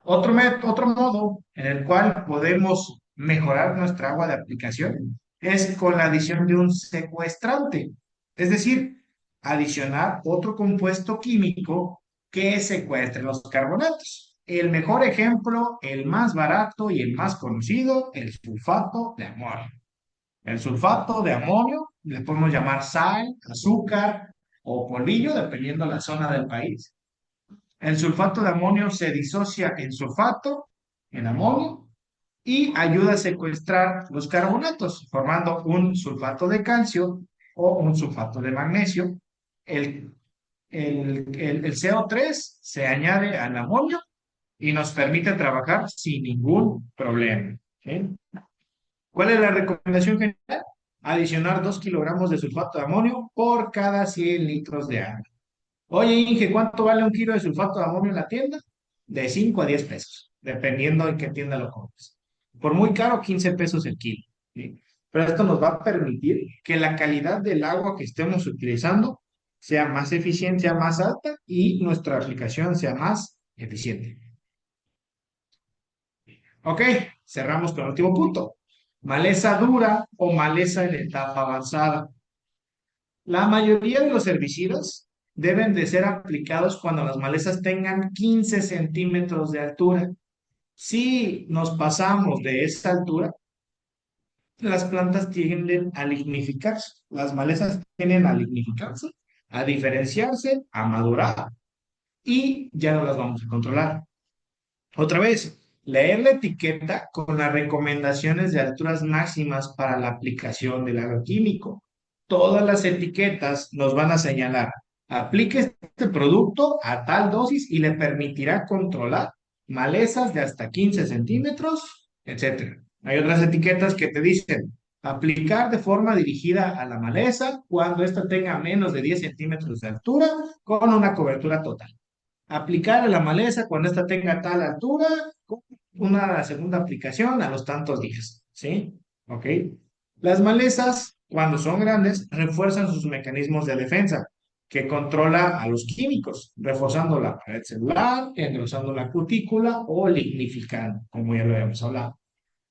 Otro modo en el cual podemos mejorar nuestra agua de aplicación es con la adición de un secuestrante, es decir, adicionar otro compuesto químico que secuestre los carbonatos. El mejor ejemplo, el más barato y el más conocido, el sulfato de amonio. El sulfato de amonio, le podemos llamar sal, azúcar o polvillo, dependiendo de la zona del país. El sulfato de amonio se disocia en sulfato, en amonio, y ayuda a secuestrar los carbonatos, formando un sulfato de calcio o un sulfato de magnesio. El, el CO3 se añade al amonio y nos permite trabajar sin ningún problema, ¿sí? ¿Cuál es la recomendación general? Adicionar 2 kilogramos de sulfato de amonio por cada 100 litros de agua. Oye, Inge, ¿cuánto vale un kilo de sulfato de amonio en la tienda? De 5 a 10 pesos, dependiendo en qué tienda lo compres. Por muy caro, 15 pesos el kilo, ¿sí? Pero esto nos va a permitir que la calidad del agua que estemos utilizando sea más eficiente, sea más alta y nuestra aplicación sea más eficiente. Ok, cerramos con el último punto. Maleza dura o maleza en etapa avanzada. La mayoría de los herbicidas deben de ser aplicados cuando las malezas tengan 15 centímetros de altura. Si nos pasamos de esta altura, las plantas tienden a lignificarse. Las malezas tienden a lignificarse, a diferenciarse, a madurar y ya no las vamos a controlar. Otra vez, leer la etiqueta con las recomendaciones de alturas máximas para la aplicación del agroquímico. Todas las etiquetas nos van a señalar, aplique este producto a tal dosis y le permitirá controlar malezas de hasta 15 centímetros, etcétera. Hay otras etiquetas que te dicen, aplicar de forma dirigida a la maleza cuando ésta tenga menos de 10 centímetros de altura con una cobertura total. Aplicar a la maleza cuando ésta tenga tal altura, con una segunda aplicación a los tantos días, ¿sí? ¿Ok? Las malezas, cuando son grandes, refuerzan sus mecanismos de defensa, que controla a los químicos, reforzando la pared celular, engrosando la cutícula o lignificando, como ya lo habíamos hablado.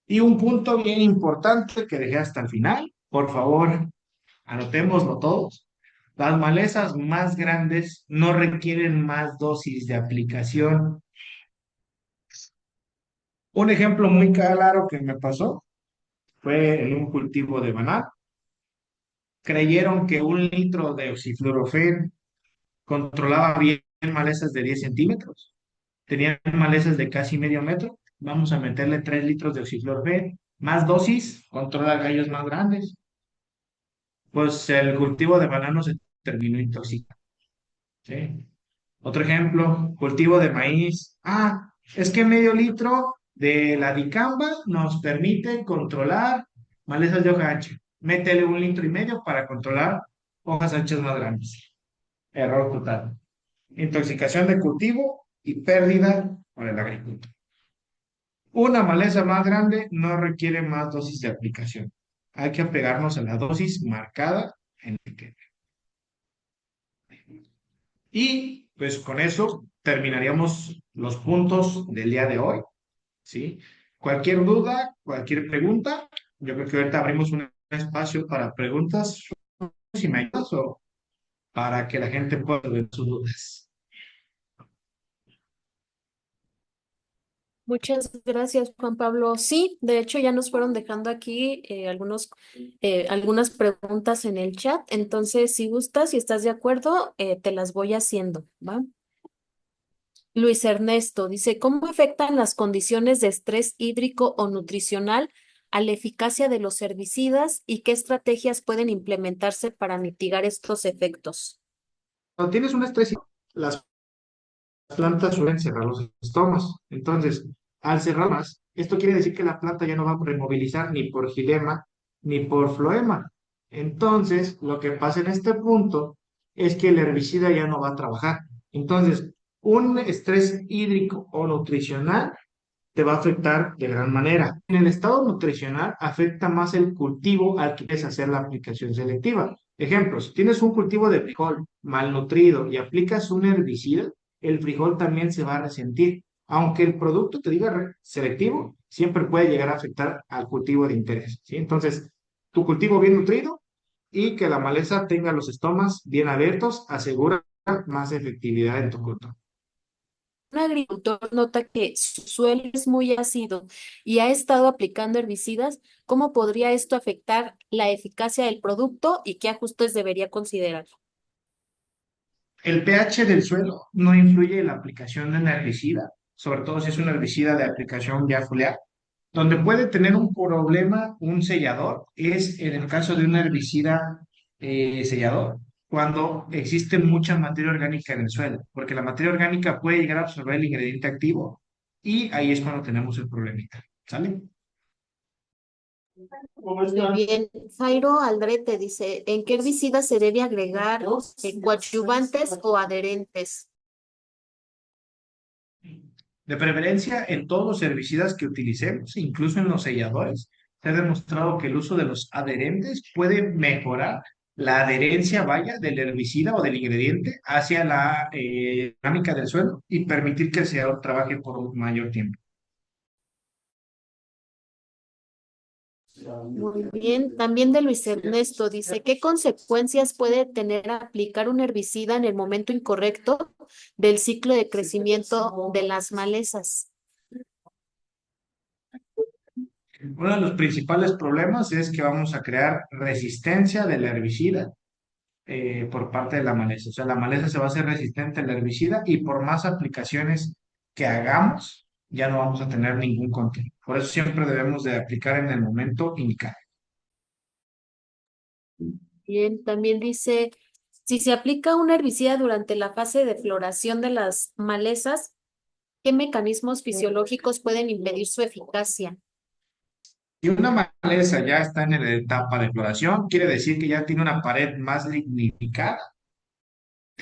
Y un punto bien importante que dejé hasta el final, por favor, anotémoslo todos. Las malezas más grandes no requieren más dosis de aplicación. Un ejemplo muy claro que me pasó fue en un cultivo de banano. Creyeron que 1 litro de oxiflorofen controlaba bien malezas de 10 centímetros. Tenían malezas de casi medio metro. Vamos a meterle 3 litros de oxiflorofen. Más dosis, controla gallos más grandes. Pues el cultivo de banano se terminó intoxicando. ¿Sí? Otro ejemplo, cultivo de maíz. Ah, es que medio litro de la dicamba nos permite controlar malezas de hoja ancha. Métele 1,5 litros para controlar hojas anchas más grandes. Error total. Intoxicación de cultivo y pérdida para el agricultor. Una maleza más grande no requiere más dosis de aplicación. Hay que apegarnos a la dosis marcada en el etiqueta. Y pues con eso terminaríamos los puntos del día de hoy, ¿sí? Cualquier duda, cualquier pregunta, yo creo que ahorita abrimos un espacio para preguntas, si me ayudas, o para que la gente pueda ver sus dudas. Muchas gracias, Juan Pablo. Sí, de hecho ya nos fueron dejando aquí algunas preguntas en el chat. Entonces, si gustas, si estás de acuerdo, te las voy haciendo, ¿va? Luis Ernesto dice, ¿cómo afectan las condiciones de estrés hídrico o nutricional a la eficacia de los herbicidas y qué estrategias pueden implementarse para mitigar estos efectos? Cuando tienes un estrés, las plantas suelen cerrar los estomas. Entonces, al cerrar más, esto quiere decir que la planta ya no va a removilizar ni por xilema ni por floema. Entonces, lo que pasa en este punto es que el herbicida ya no va a trabajar. Entonces, un estrés hídrico o nutricional te va a afectar de gran manera. En el estado nutricional afecta más el cultivo al que quieres hacer la aplicación selectiva. Ejemplo, si tienes un cultivo de frijol malnutrido y aplicas un herbicida, el frijol también se va a resentir. Aunque el producto te diga selectivo, siempre puede llegar a afectar al cultivo de interés, ¿sí? Entonces, tu cultivo bien nutrido y que la maleza tenga los estomas bien abiertos asegura más efectividad en tu cultivo. Un agricultor nota que su suelo es muy ácido y ha estado aplicando herbicidas, ¿cómo podría esto afectar la eficacia del producto y qué ajustes debería considerar? El pH del suelo no influye en la aplicación de un herbicida, sobre todo si es un herbicida de aplicación ya foliar. Donde puede tener un problema un sellador es en el caso de un herbicida sellador, cuando existe mucha materia orgánica en el suelo, porque la materia orgánica puede llegar a absorber el ingrediente activo y ahí es cuando tenemos el problemita. ¿Sale? Muy bien. Jairo Aldrete dice, ¿en qué herbicida se debe agregar coadyuvantes o adherentes? De preferencia en todos los herbicidas que utilicemos, incluso en los selladores, se ha demostrado que el uso de los adherentes puede mejorar la adherencia, vaya, del herbicida o del ingrediente hacia la dinámica del suelo y permitir que el sellador trabaje por un mayor tiempo. Muy bien. También de Luis Ernesto dice, ¿qué consecuencias puede tener aplicar un herbicida en el momento incorrecto del ciclo de crecimiento de las malezas? Uno de los principales problemas es que vamos a crear resistencia del herbicida por parte de la maleza. O sea, la maleza se va a hacer resistente al herbicida y por más aplicaciones que hagamos, ya no vamos a tener ningún control. Por eso siempre debemos de aplicar en el momento indicado. Bien, también dice, si se aplica un herbicida durante la fase de floración de las malezas, ¿qué mecanismos fisiológicos pueden impedir su eficacia? Si una maleza ya está en la etapa de floración, quiere decir que ya tiene una pared más lignificada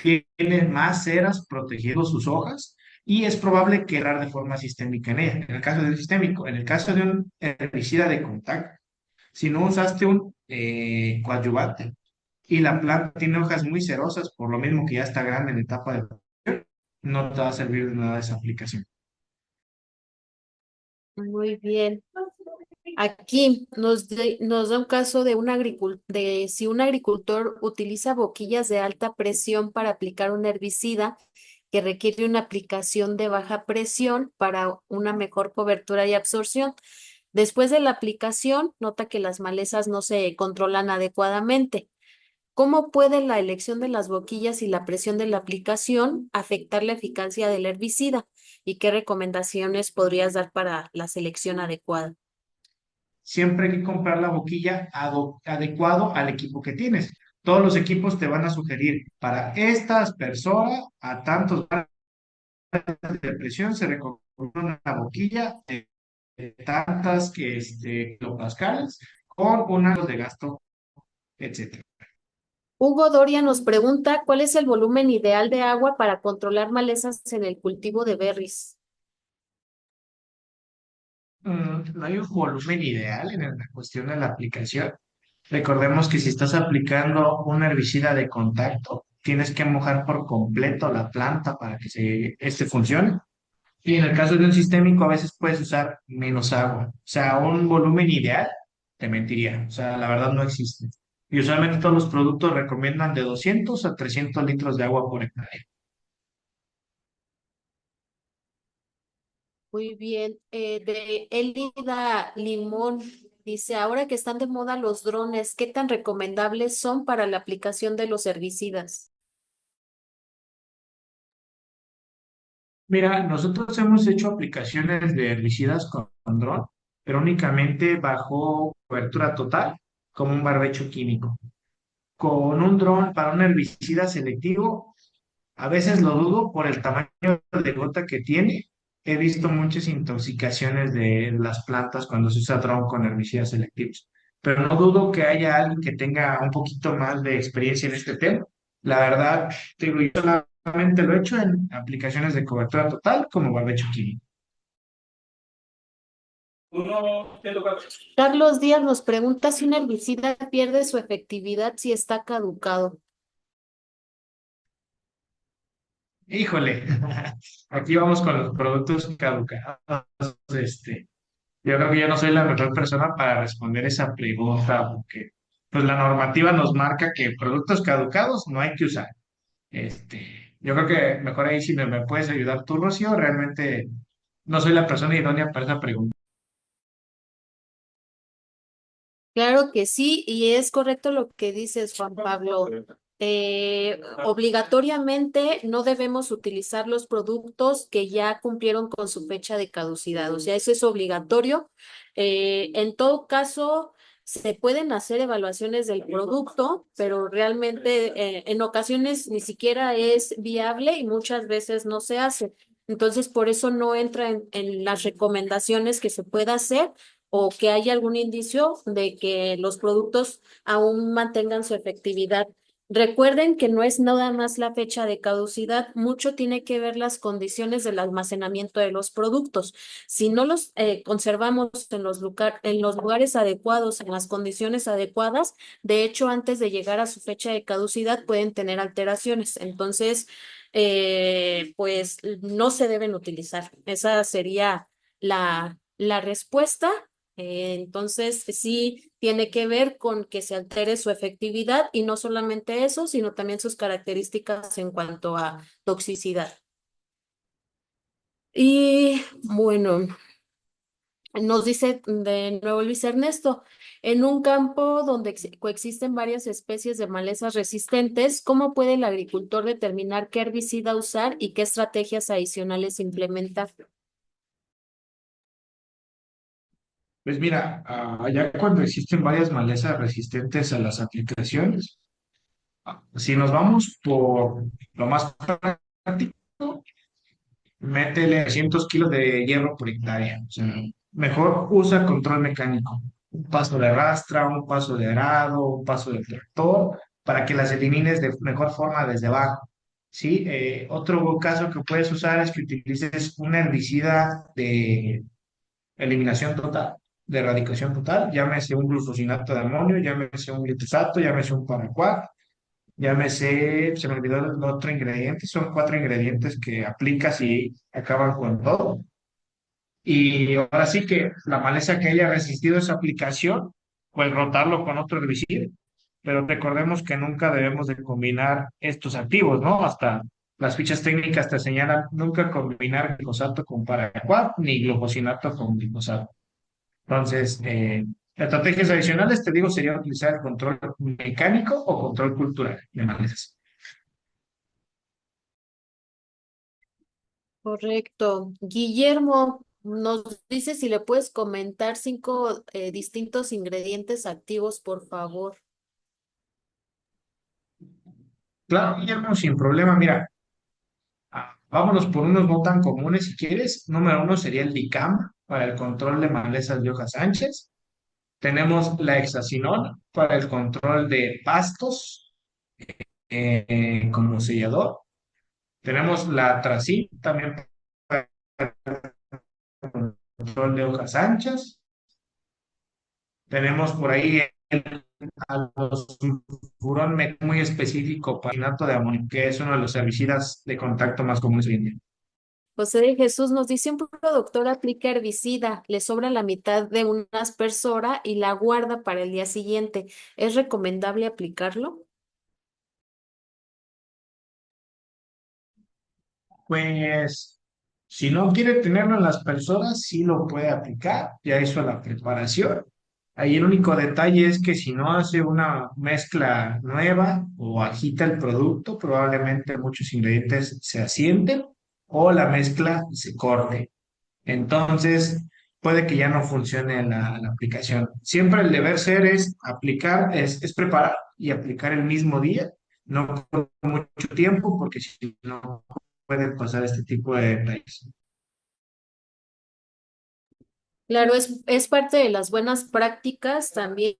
tiene más ceras protegiendo sus hojas y es probable que errar de forma sistémica en ella. En el caso del sistémico, en el caso de un herbicida de contacto, si no usaste un coadyuvante y la planta tiene hojas muy cerosas, por lo mismo que ya está grande en etapa de floración, no te va a servir de nada esa aplicación. Muy bien. Aquí nos da un caso de de si un agricultor utiliza boquillas de alta presión para aplicar un herbicida que requiere una aplicación de baja presión para una mejor cobertura y absorción. Después de la aplicación, nota que las malezas no se controlan adecuadamente. ¿Cómo puede la elección de las boquillas y la presión de la aplicación afectar la eficacia del herbicida? ¿Y qué recomendaciones podrías dar para la selección adecuada? Siempre hay que comprar la boquilla adecuado al equipo que tienes. Todos los equipos te van a sugerir para estas personas a tantos grados de presión se recomienda una boquilla de tantas kilopascales con una de gasto, etcétera. Hugo Doria nos pregunta, ¿cuál es el volumen ideal de agua para controlar malezas en el cultivo de berries? No hay un volumen ideal en la cuestión de la aplicación. Recordemos que si estás aplicando un herbicida de contacto, tienes que mojar por completo la planta para que este funcione. Y en el caso de un sistémico, a veces puedes usar menos agua. O sea, un volumen ideal, te mentiría. O sea, la verdad no existe. Y usualmente todos los productos recomiendan de 200 a 300 litros de agua por hectárea. Muy bien. De Elida Limón dice, ahora que están de moda los drones, ¿qué tan recomendables son para la aplicación de los herbicidas? Mira, nosotros hemos hecho aplicaciones de herbicidas con dron, pero únicamente bajo cobertura total, como un barbecho químico. Con un dron para un herbicida selectivo, a veces lo dudo por el tamaño de gota que tiene. He visto muchas intoxicaciones de las plantas cuando se usa dron con herbicidas selectivos. Pero no dudo que haya alguien que tenga un poquito más de experiencia en este tema. La verdad, te digo, yo solamente lo he hecho en aplicaciones de cobertura total como barbecho químico. Carlos Díaz nos pregunta si un herbicida pierde su efectividad si está caducado. Híjole, aquí vamos con los productos caducados. Yo creo que yo no soy la mejor persona para responder esa pregunta, porque pues la normativa nos marca que productos caducados no hay que usar. Yo creo que mejor ahí si me puedes ayudar tú, Rocío, realmente no soy la persona idónea para esa pregunta. Claro que sí, y es correcto lo que dices, Juan Pablo. Obligatoriamente no debemos utilizar los productos que ya cumplieron con su fecha de caducidad, o sea, eso es obligatorio. En todo caso, se pueden hacer evaluaciones del producto, pero realmente en ocasiones ni siquiera es viable y muchas veces no se hace. Entonces, por eso no entra en las recomendaciones que se pueda hacer o que haya algún indicio de que los productos aún mantengan su efectividad. Recuerden que no es nada más la fecha de caducidad, mucho tiene que ver las condiciones del almacenamiento de los productos. Si no los conservamos en los lugares adecuados, en las condiciones adecuadas, de hecho, antes de llegar a su fecha de caducidad pueden tener alteraciones. Entonces, pues no se deben utilizar. Esa sería la respuesta. Entonces, sí tiene que ver con que se altere su efectividad y no solamente eso, sino también sus características en cuanto a toxicidad. Y bueno, nos dice de nuevo Luis Ernesto, en un campo donde coexisten varias especies de malezas resistentes, ¿cómo puede el agricultor determinar qué herbicida usar y qué estrategias adicionales implementar? Pues mira, ya cuando existen varias malezas resistentes a las aplicaciones, si nos vamos por lo más práctico, métele 300 kilos de hierro por hectárea. O sea, mejor usa control mecánico. Un paso de rastra, un paso de arado, un paso del tractor, para que las elimines de mejor forma desde abajo. ¿sí? Otro caso que puedes usar es que utilices un herbicida de eliminación total, de erradicación total, llámese un glufosinato de amonio, llámese un glifosato, llámese un paraquat, llámese, se me olvidó el otro ingrediente, son 4 ingredientes que aplicas y acaban con todo. Y ahora sí que la maleza que haya resistido esa aplicación, pues rotarlo con otro herbicida. Pero recordemos que nunca debemos de combinar estos activos, ¿no? Hasta las fichas técnicas te señalan nunca combinar glifosato con paraquat ni glufosinato con glifosato. Entonces, estrategias adicionales, te digo, sería utilizar el control mecánico o control cultural de malezas. Correcto. Guillermo, nos dice si le puedes comentar 5 distintos ingredientes activos, por favor. Claro, Guillermo, sin problema. Mira, vámonos por unos no tan comunes si quieres. Número uno sería el DICAM para el control de malezas de hojas anchas. Tenemos la hexacinona para el control de pastos como sellador. Tenemos la atracin también para el control de hojas anchas. Tenemos por ahí el aldosulfurón muy específico para el de amonio, que es uno de los herbicidas de contacto más comunes hoy en día. José de Jesús nos dice un productor aplica herbicida, le sobra la mitad de una aspersora y la guarda para el día siguiente. ¿Es recomendable aplicarlo? Pues si no quiere tenerlo en las personas, sí lo puede aplicar, ya hizo la preparación. Ahí el único detalle es que si no hace una mezcla nueva o agita el producto, probablemente muchos ingredientes se asienten o la mezcla se corte. Entonces, puede que ya no funcione la aplicación. Siempre el deber ser es aplicar, es preparar y aplicar el mismo día, no con mucho tiempo, porque si no pueden pasar este tipo de detalles. Claro, es parte de las buenas prácticas también,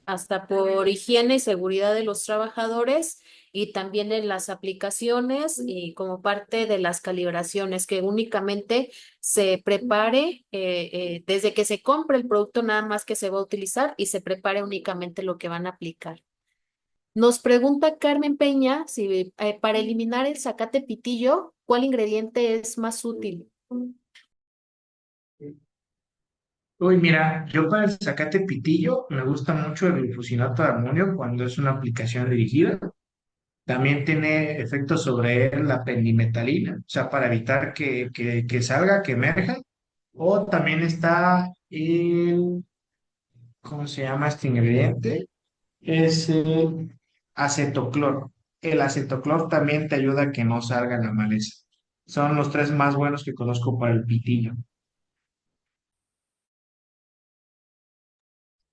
hasta por higiene y seguridad de los trabajadores y también en las aplicaciones y como parte de las calibraciones, que únicamente se prepare desde que se compre el producto nada más que se va a utilizar y se prepare únicamente lo que van a aplicar. Nos pregunta Carmen Peña si para eliminar el zacate pitillo, ¿cuál ingrediente es más útil? Uy, mira, yo para el zacate pitillo me gusta mucho el glufosinato de amonio cuando es una aplicación dirigida. También tiene efectos sobre él la pendimetalina, o sea, para evitar que salga, que emerja. O también está el, ¿cómo se llama este ingrediente? Es el acetoclor. El acetoclor también te ayuda a que no salga la maleza. Son los tres más buenos que conozco para el pitillo.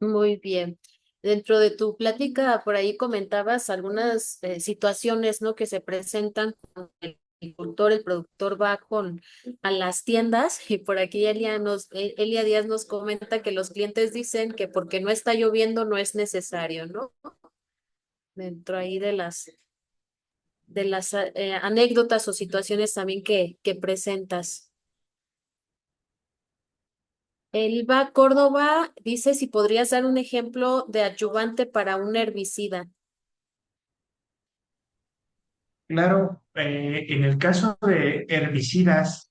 Muy bien. Dentro de tu plática, por ahí comentabas algunas situaciones, ¿no? Que se presentan cuando el agricultor, el productor va a las tiendas y por aquí Elia Díaz nos comenta que los clientes dicen que porque no está lloviendo no es necesario, ¿no? Dentro ahí de las anécdotas o situaciones también que presentas. Elba Córdoba dice si podrías dar un ejemplo de adyuvante para un herbicida. Claro, en el caso de herbicidas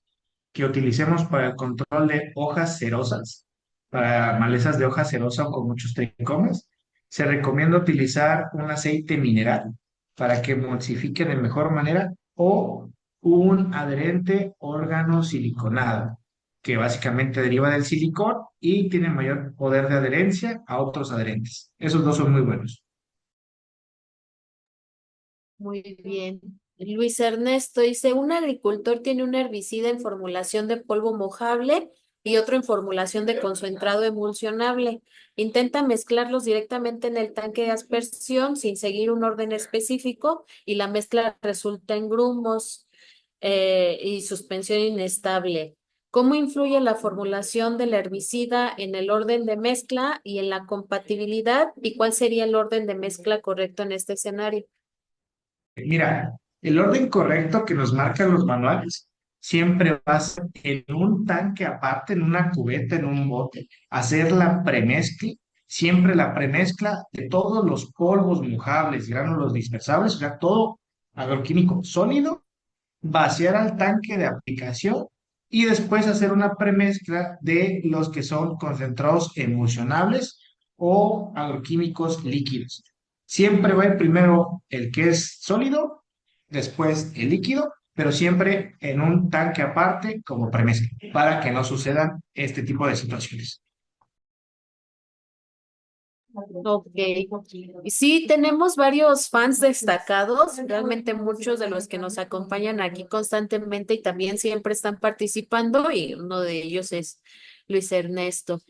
que utilicemos para el control de hojas cerosas, para malezas de hoja cerosa o con muchos tricomas, se recomienda utilizar un aceite mineral para que emulsifique de mejor manera o un adherente órgano siliconado, que básicamente deriva del silicón y tiene mayor poder de adherencia a otros adherentes. Esos dos son muy buenos. Muy bien. Luis Ernesto dice, un agricultor tiene un herbicida en formulación de polvo mojable y otro en formulación de concentrado emulsionable. Intenta mezclarlos directamente en el tanque de aspersión sin seguir un orden específico y la mezcla resulta en grumos y suspensión inestable. ¿Cómo influye la formulación del herbicida en el orden de mezcla y en la compatibilidad? ¿Y cuál sería el orden de mezcla correcto en este escenario? Mira, El orden correcto que nos marcan los manuales siempre va a ser en un tanque aparte, en una cubeta, en un bote, hacer la premezcla, siempre la premezcla de todos los polvos mojables, gránulos dispersables, o sea, todo agroquímico sólido, vaciar al tanque de aplicación y después hacer una premezcla de los que son concentrados emulsionables o agroquímicos líquidos. Siempre va a ir primero el que es sólido, después el líquido, pero siempre en un tanque aparte como premezcla, para que no sucedan este tipo de situaciones. Ok. Y sí, tenemos varios fans destacados, realmente muchos de los que nos acompañan aquí constantemente y también siempre están participando y uno de ellos es Luis Ernesto.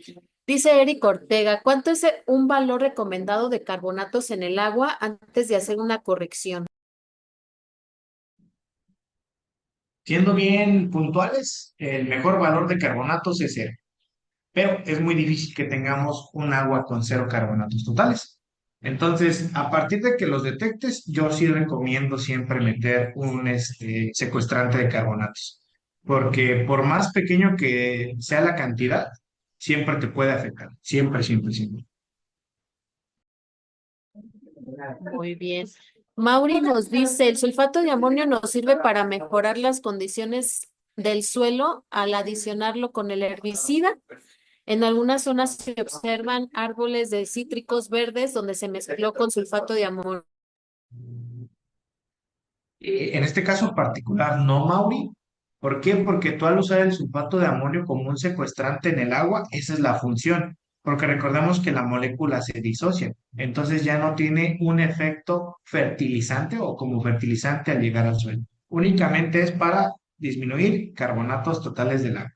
Dice Eric Ortega, ¿cuánto es un valor recomendado de carbonatos en el agua antes de hacer una corrección? Siendo bien puntuales, el mejor valor de carbonatos es cero, pero es muy difícil que tengamos un agua con cero carbonatos totales. Entonces, a partir de que los detectes, yo sí recomiendo siempre meter un secuestrante de carbonatos, porque por más pequeño que sea la cantidad, siempre te puede afectar, siempre, siempre, siempre. Muy bien. Mauri nos dice, el sulfato de amonio nos sirve para mejorar las condiciones del suelo al adicionarlo con el herbicida. En algunas zonas se observan árboles de cítricos verdes donde se mezcló con sulfato de amonio. En este caso particular, no, Mauri. ¿Por qué? Porque tú al usar el sulfato de amonio como un secuestrante en el agua, esa es la función. Porque recordemos que la molécula se disocia. Entonces ya no tiene un efecto fertilizante o como fertilizante al llegar al suelo. Únicamente es para disminuir carbonatos totales del agua.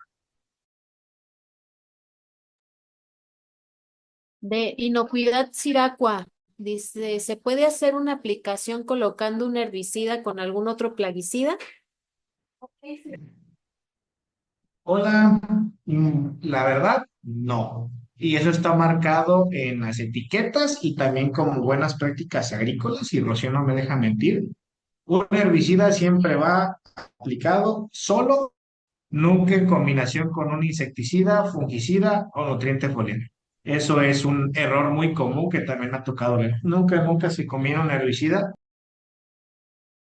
De inocuidad Siracua, dice, ¿se puede hacer una aplicación colocando un herbicida con algún otro plaguicida? Hola, la verdad, no. Y eso está marcado en las etiquetas y también como buenas prácticas agrícolas, y Rocío no me deja mentir. Un herbicida siempre va aplicado solo, nunca en combinación con un insecticida, fungicida o nutriente foliar. Eso es un error muy común que también me ha tocado ver. Nunca, nunca se combina un herbicida.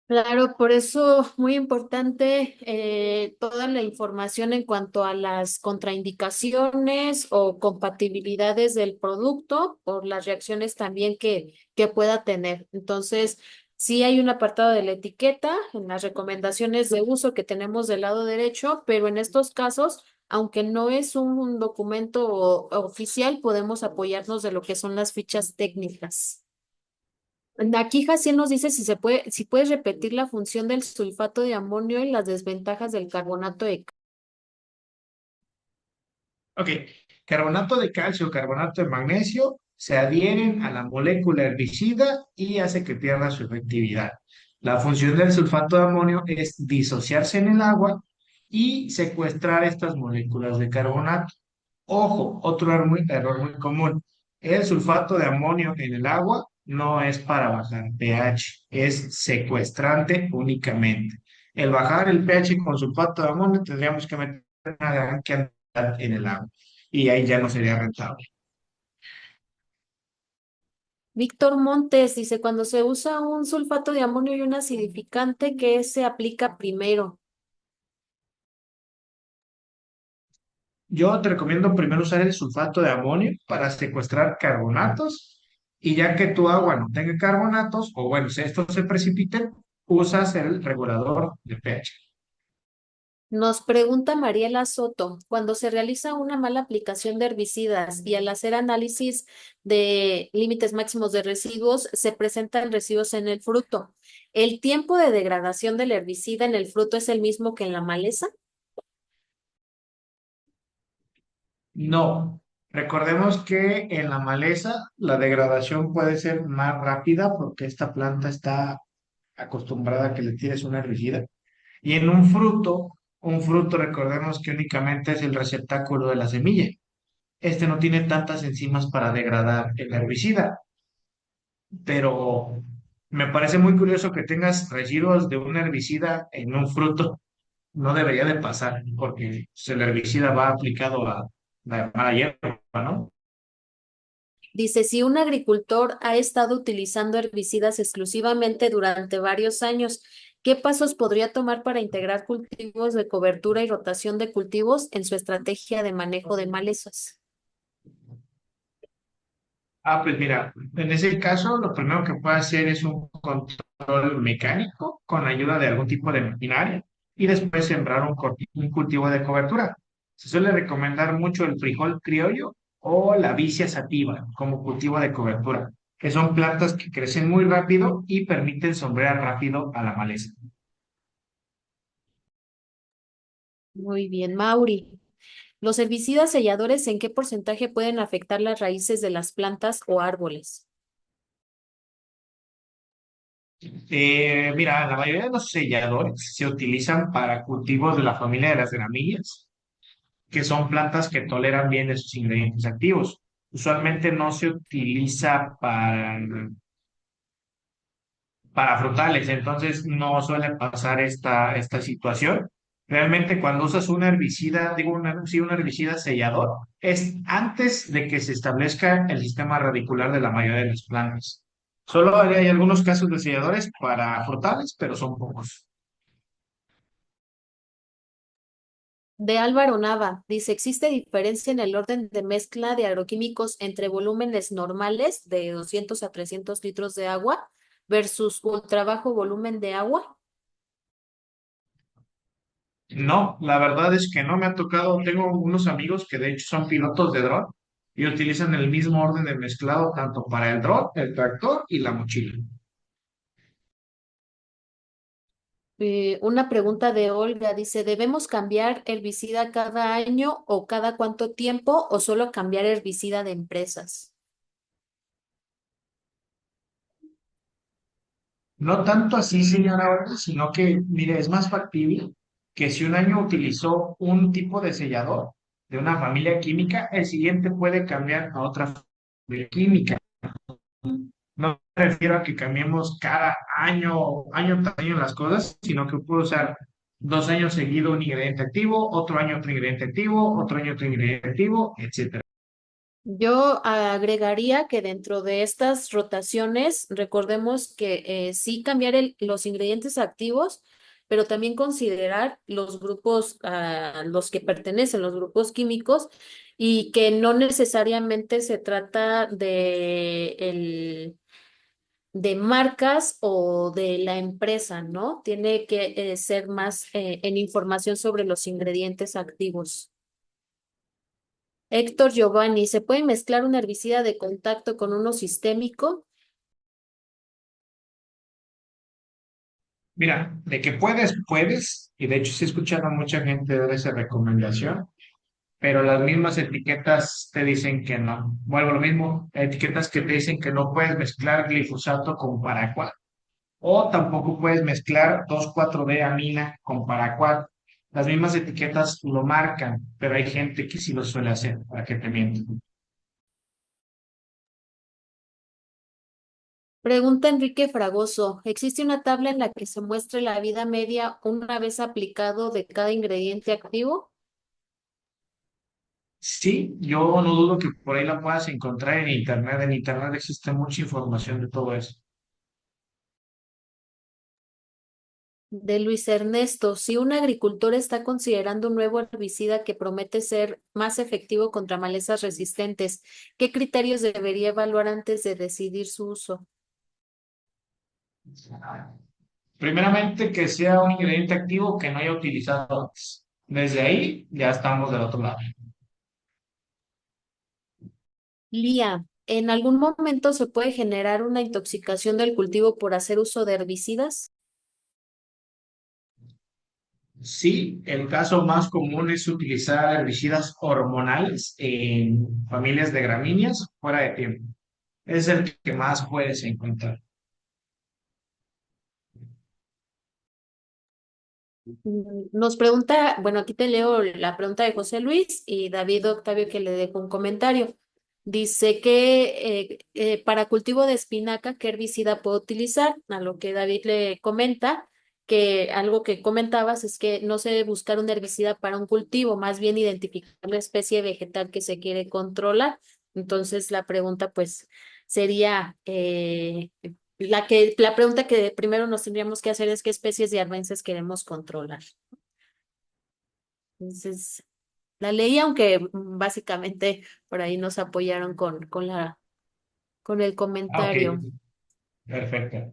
Claro, por eso muy importante toda la información en cuanto a las contraindicaciones o compatibilidades del producto por las reacciones también que pueda tener. Entonces, sí hay un apartado de la etiqueta en las recomendaciones de uso que tenemos del lado derecho, pero en estos casos, aunque no es un documento oficial, podemos apoyarnos de lo que son las fichas técnicas. Aquí Jaciel nos dice si se puede, si puedes repetir la función del sulfato de amonio y las desventajas del carbonato de Ok, carbonato de calcio, carbonato de magnesio se adhieren a la molécula herbicida y hace que pierda su efectividad. La función del sulfato de amonio es disociarse en el agua y secuestrar estas moléculas de carbonato. Ojo, otro error muy común. El sulfato de amonio en el agua no es para bajar pH, es secuestrante únicamente. El bajar el pH con sulfato de amonio tendríamos que meter una gran cantidad en el agua y ahí ya no sería rentable. Víctor Montes dice, cuando se usa un sulfato de amonio y un acidificante, ¿qué se aplica primero? Yo te recomiendo primero usar el sulfato de amonio para secuestrar carbonatos y ya que tu agua no tenga carbonatos, o bueno, si estos se precipiten, usas el regulador de pH. Nos pregunta Mariela Soto, cuando se realiza una mala aplicación de herbicidas y al hacer análisis de límites máximos de residuos, se presentan residuos en el fruto. ¿El tiempo de degradación del herbicida en el fruto es el mismo que en la maleza? No, recordemos que en la maleza la degradación puede ser más rápida porque esta planta está acostumbrada a que le tires un herbicida. Y en un fruto recordemos que únicamente es el receptáculo de la semilla. Este no tiene tantas enzimas para degradar el herbicida, pero Me parece muy curioso que tengas residuos de un herbicida en un fruto. No debería de pasar, porque pues, el herbicida va aplicado a la mala hierba, ¿no? Dice, si un agricultor ha estado utilizando herbicidas exclusivamente durante varios años, ¿qué pasos podría tomar para integrar cultivos de cobertura y rotación de cultivos en su estrategia de manejo de malezas? Pues mira, en ese caso lo primero que puede hacer es un control mecánico con ayuda de algún tipo de maquinaria y después sembrar un cultivo de cobertura. Se suele recomendar mucho el frijol criollo o la vicia sativa como cultivo de cobertura, que son plantas que crecen muy rápido y permiten sombrear rápido a la maleza. Muy bien, Mauri. ¿Los herbicidas selladores en qué porcentaje pueden afectar las raíces de las plantas o árboles? Mira, la mayoría de los selladores se utilizan para cultivos de la familia de las gramíneas, que son plantas que toleran bien esos ingredientes activos. Usualmente no se utiliza para frutales, entonces no suele pasar esta situación. Realmente cuando usas un herbicida, digo sí, un herbicida sellador, es antes de que se establezca el sistema radicular de la mayoría de las plantas. Solo hay algunos casos de selladores para frutales, pero son pocos. De Álvaro Nava, dice, ¿existe diferencia en el orden de mezcla de agroquímicos entre volúmenes normales de 200 a 300 litros de agua versus ultra bajo volumen de agua? No, la verdad es que no me ha tocado. Tengo unos amigos que de hecho son pilotos de dron y utilizan el mismo orden de mezclado tanto para el dron, el tractor y la mochila. Una pregunta de Olga, dice, ¿debemos cambiar herbicida cada año o cada cuánto tiempo o solo cambiar herbicida de empresas? No tanto así, señora Olga, sino que, mire, es más factible que si un año utilizó un tipo de sellador de una familia química, el siguiente puede cambiar a otra familia química. No me refiero a que cambiemos cada año tras año las cosas, sino que puedo usar 2 años seguido un ingrediente activo, otro año otro ingrediente activo, otro año otro ingrediente activo, etcétera. Yo agregaría que dentro de estas rotaciones, recordemos que sí cambiar los ingredientes activos, pero también considerar los grupos a los que pertenecen, los grupos químicos, y que no necesariamente se trata de marcas o de la empresa, ¿no? Tiene que ser más en información sobre los ingredientes activos. Héctor Giovanni, ¿se puede mezclar un herbicida de contacto con uno sistémico? Mira, de que puedes, y de hecho sí he escuchado a mucha gente dar esa recomendación, pero las mismas etiquetas te dicen que no. Vuelvo a lo mismo, etiquetas que te dicen que no puedes mezclar glifosato con paraquat, o tampoco puedes mezclar 2,4-D amina con paraquat. Las mismas etiquetas lo marcan, pero hay gente que sí lo suele hacer, para que te miento. Pregunta Enrique Fragoso, ¿existe una tabla en la que se muestre la vida media una vez aplicado de cada ingrediente activo? Sí, yo no dudo que por ahí la puedas encontrar en internet. En internet existe mucha información de todo eso. De Luis Ernesto, si un agricultor está considerando un nuevo herbicida que promete ser más efectivo contra malezas resistentes, ¿qué criterios debería evaluar antes de decidir su uso? Primeramente, que sea un ingrediente activo que no haya utilizado antes. Desde ahí ya estamos del otro lado. Lía, ¿en algún momento se puede generar una intoxicación del cultivo por hacer uso de herbicidas? Sí, el caso más común es utilizar herbicidas hormonales en familias de gramíneas fuera de tiempo. Es el que más puedes encontrar. Nos pregunta, bueno, aquí te leo la pregunta de José Luis y David Octavio que le dejó un comentario. Dice que para cultivo de espinaca, ¿qué herbicida puedo utilizar? A lo que David le comenta, que algo que comentabas es que no se debe buscar un herbicida para un cultivo, más bien identificar la especie vegetal que se quiere controlar. Entonces la pregunta pues sería, la pregunta que primero nos tendríamos que hacer es qué especies de arbences queremos controlar. Entonces, la leí, aunque básicamente por ahí nos apoyaron con el Ah, ok, comentario. perfecto.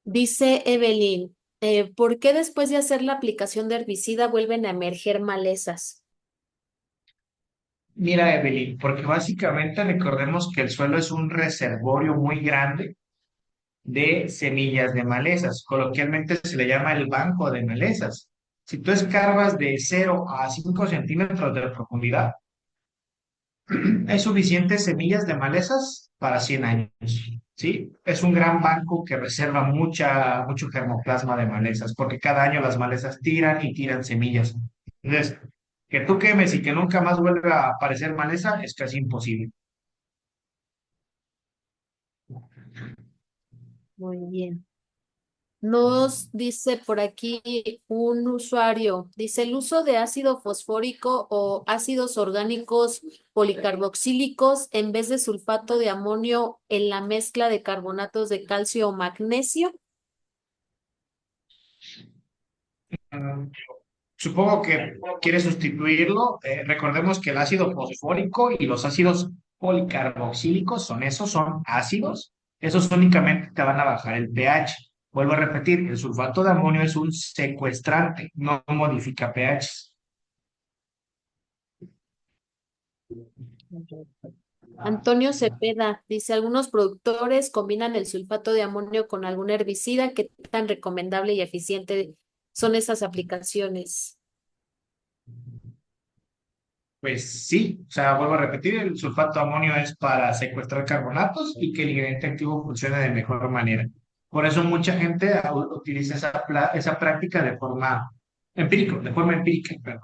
Dice Evelyn, ¿por qué después de hacer la aplicación de herbicida vuelven a emerger malezas? Mira, Evelyn, porque básicamente recordemos que el suelo es un reservorio muy grande de semillas de malezas. Coloquialmente se le llama el banco de malezas. Si tú escarbas de 0 a 5 centímetros de profundidad, hay suficientes semillas de malezas para 100 años. ¿Sí? Es un gran banco que reserva mucho germoplasma de malezas, porque cada año las malezas tiran y tiran semillas. Entonces, que tú quemes y que nunca más vuelva a aparecer maleza es casi imposible. Muy bien. Nos dice por aquí un usuario, dice el uso de ácido fosfórico o ácidos orgánicos policarboxílicos en vez de sulfato de amonio en la mezcla de carbonatos de calcio o magnesio. Mm, Supongo que quiere sustituirlo. Recordemos que el ácido fosfórico y los ácidos policarboxílicos son ácidos. Esos únicamente te van a bajar el pH. Vuelvo a repetir, el sulfato de amonio es un secuestrante, no modifica pH. Antonio Cepeda dice, algunos productores combinan el sulfato de amonio con algún herbicida. ¿Qué tan recomendable y eficiente son esas aplicaciones? Pues sí, o sea, vuelvo a repetir, el sulfato de amonio es para secuestrar carbonatos y que el ingrediente activo funcione de mejor manera. Por eso mucha gente utiliza esa práctica de forma empírica, perdón.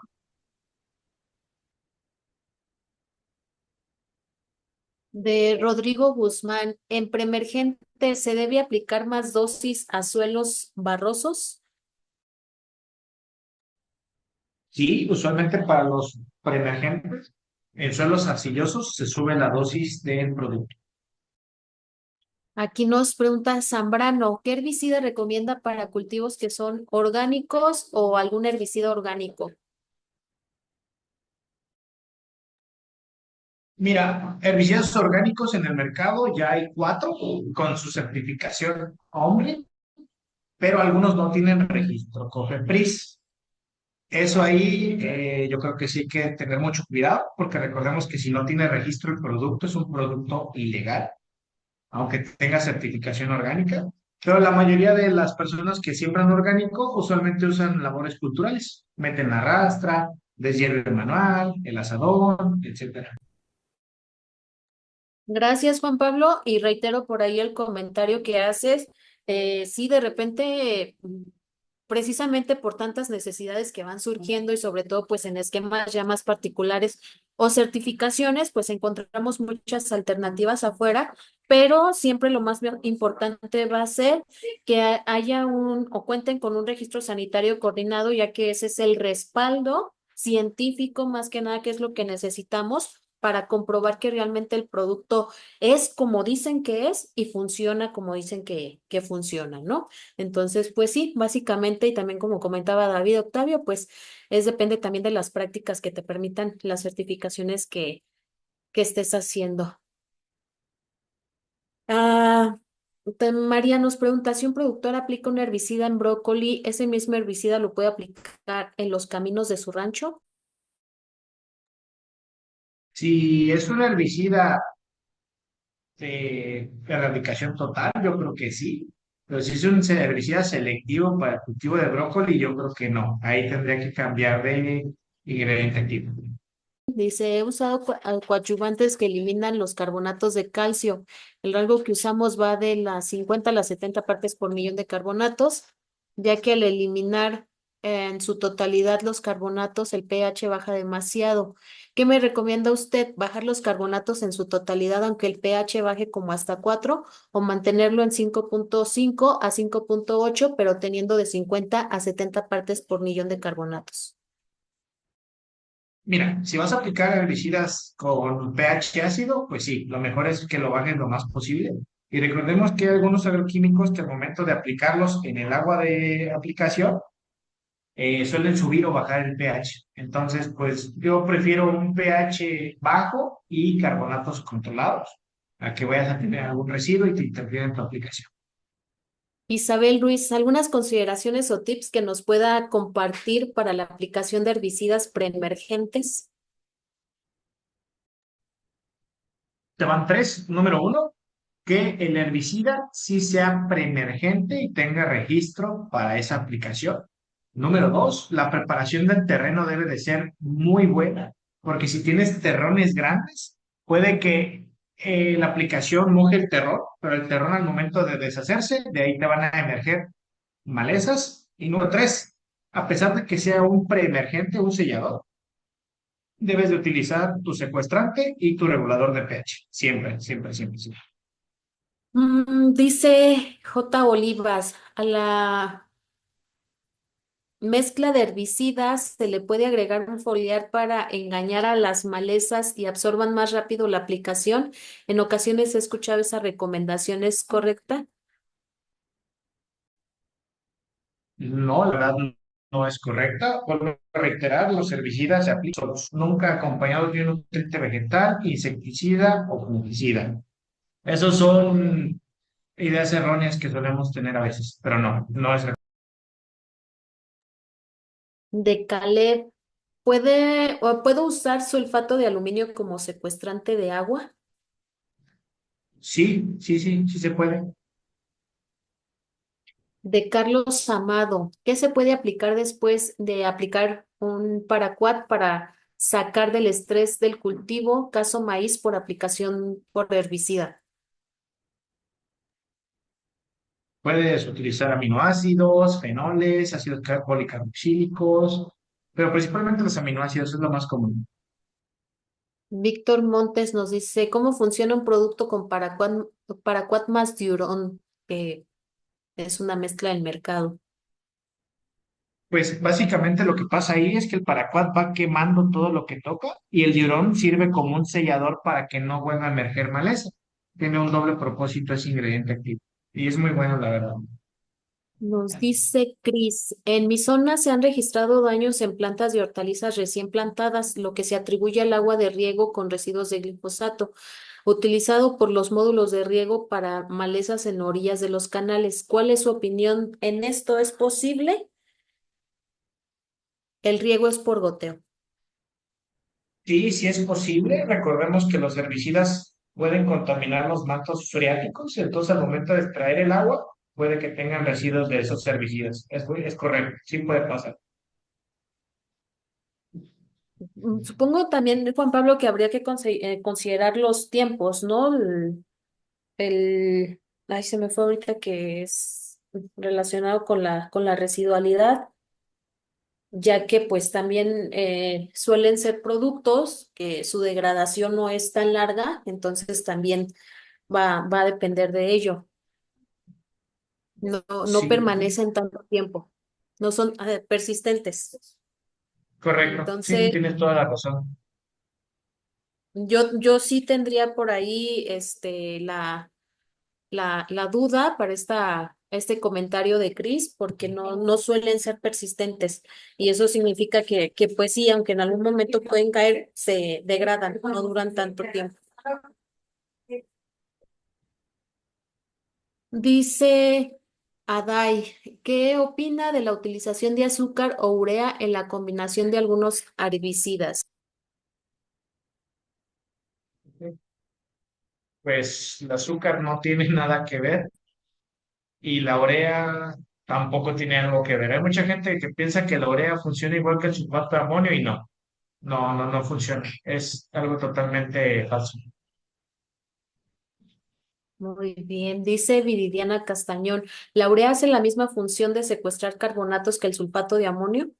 De Rodrigo Guzmán, en preemergente, ¿se debe aplicar más dosis a suelos barrosos? Sí, usualmente para los preemergentes, en suelos arcillosos se sube la dosis del producto. Aquí nos pregunta Zambrano, ¿qué herbicida recomienda para cultivos que son orgánicos o algún herbicida orgánico? Mira, herbicidas orgánicos en el mercado ya hay 4 con su certificación OMRI, pero algunos no tienen registro COFEPRIS. Eso ahí yo creo que sí hay que tener mucho cuidado porque recordemos que si no tiene registro el producto es un producto ilegal, aunque tenga certificación orgánica. Pero la mayoría de las personas que siembran orgánico usualmente usan labores culturales, meten la rastra, deshierve manual, el asadón, etcétera. Gracias, Juan Pablo, y reitero por ahí el comentario que haces. Sí, de repente, precisamente por tantas necesidades que van surgiendo y sobre todo pues en esquemas ya más particulares o certificaciones, pues encontramos muchas alternativas afuera, pero siempre lo más bien importante va a ser que haya o cuenten con un registro sanitario coordinado, ya que ese es el respaldo científico más que nada, que es lo que necesitamos para comprobar que realmente el producto es como dicen que es y funciona como dicen que funciona, ¿no? Entonces, pues sí, básicamente, y también como comentaba David Octavio, pues depende también de las prácticas que te permitan las certificaciones que estés haciendo. Ah, María nos pregunta, si un productor aplica un herbicida en brócoli, ¿ese mismo herbicida lo puede aplicar en los caminos de su rancho? Si es un herbicida de erradicación total, yo creo que sí. Pero si es un herbicida selectivo para el cultivo de brócoli, yo creo que no. Ahí tendría que cambiar de ingrediente activo. Dice, he usado coadyuvantes que eliminan los carbonatos de calcio. El rango que usamos va de las 50 a las 70 partes por millón de carbonatos, ya que al eliminar en su totalidad los carbonatos, el pH baja demasiado. ¿Qué me recomienda usted? ¿Bajar los carbonatos en su totalidad aunque el pH baje como hasta 4 o mantenerlo en 5.5 a 5.8 pero teniendo de 50 a 70 partes por millón de carbonatos? Mira, si vas a aplicar herbicidas con pH ácido, pues sí, lo mejor es que lo bajes lo más posible. Y recordemos que hay algunos agroquímicos que al momento de aplicarlos en el agua de aplicación, suelen subir o bajar el pH. Entonces, pues yo prefiero un pH bajo y carbonatos controlados, a que vayas a tener algún residuo y te interfiera en tu aplicación. Isabel Ruiz, ¿algunas consideraciones o tips que nos pueda compartir para la aplicación de herbicidas preemergentes? Te van tres. Número uno, que el herbicida sí sea preemergente y tenga registro para esa aplicación. Número dos, la preparación del terreno debe de ser muy buena, porque si tienes terrones grandes, puede que la aplicación moje el terrón, pero el terrón al momento de deshacerse, de ahí te van a emerger malezas. Y número tres, a pesar de que sea un preemergente, un sellador, debes de utilizar tu secuestrante y tu regulador de pH. Siempre, siempre, siempre, siempre. Dice J. Olivas, a la mezcla de herbicidas se le puede agregar un foliar para engañar a las malezas y absorban más rápido la aplicación. En ocasiones he escuchado esa recomendación, ¿es correcta? No, la verdad no es correcta. Vuelvo a reiterar, los herbicidas se aplican solos, nunca acompañados de un nutriente vegetal, insecticida o fungicida. Esos son ideas erróneas que solemos tener a veces, pero no, no es. De Caleb, ¿puedo usar sulfato de aluminio como secuestrante de agua? Sí, sí, sí, sí se puede. De Carlos Amado, ¿qué se puede aplicar después de aplicar un paraquat para sacar del estrés del cultivo, caso maíz, por aplicación por herbicida? Puedes utilizar aminoácidos, fenoles, ácidos policarboxílicos, pero principalmente los aminoácidos es lo más común. Víctor Montes nos dice, ¿cómo funciona un producto con paraquat más diurón, que es una mezcla del mercado? Pues básicamente lo que pasa ahí es que el paraquat va quemando todo lo que toca y el diurón sirve como un sellador para que no vuelva a emerger maleza. Tiene un doble propósito ese ingrediente activo y es muy bueno, la verdad. Nos dice Cris, en mi zona se han registrado daños en plantas de hortalizas recién plantadas, lo que se atribuye al agua de riego con residuos de glifosato, utilizado por los módulos de riego para malezas en orillas de los canales. ¿Cuál es su opinión en esto? ¿Es posible? El riego es por goteo. Sí, sí es posible. Recordemos que los herbicidas pueden contaminar los mantos freáticos, entonces al momento de extraer el agua puede que tengan residuos de esos herbicidas. Es correcto, sí puede pasar. Supongo también, Juan Pablo, que habría que considerar los tiempos, ¿no? Ay, se me fue ahorita que es relacionado con la residualidad, ya que pues también suelen ser productos que su degradación no es tan larga, entonces también va a depender de ello. No Sí, permanecen tanto tiempo, no son persistentes. correcto. Sí, sí, Entonces, tienes toda la razón. yo sí tendría por ahí la duda para este comentario de Chris, porque no suelen ser persistentes. Y eso significa que, pues sí, aunque en algún momento pueden caer, se degradan, no duran tanto tiempo. Dice Adai, ¿qué opina de la utilización de azúcar o urea en la combinación de algunos herbicidas? Pues el azúcar no tiene nada que ver y la urea tampoco tiene algo que ver. Hay mucha gente que piensa que la urea funciona igual que el sulfato de amonio y no, no, no, no funciona. Es algo totalmente falso. Muy bien, dice Viridiana Castañón, ¿la urea hace la misma función de secuestrar carbonatos que el sulfato de amonio?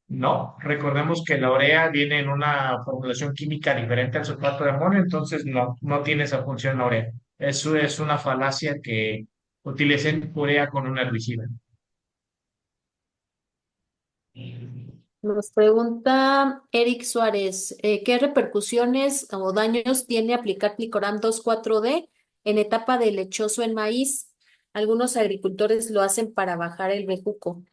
No, recordemos que la urea viene en una formulación química diferente al sulfato de amonio, entonces no tiene esa función la urea. Eso es una falacia que utilicen urea con un herbicida. Nos pregunta Eric Suárez, ¿qué repercusiones o daños tiene aplicar Plicoram 2,4-D en etapa de lechoso en maíz? Algunos agricultores lo hacen para bajar el bejuco.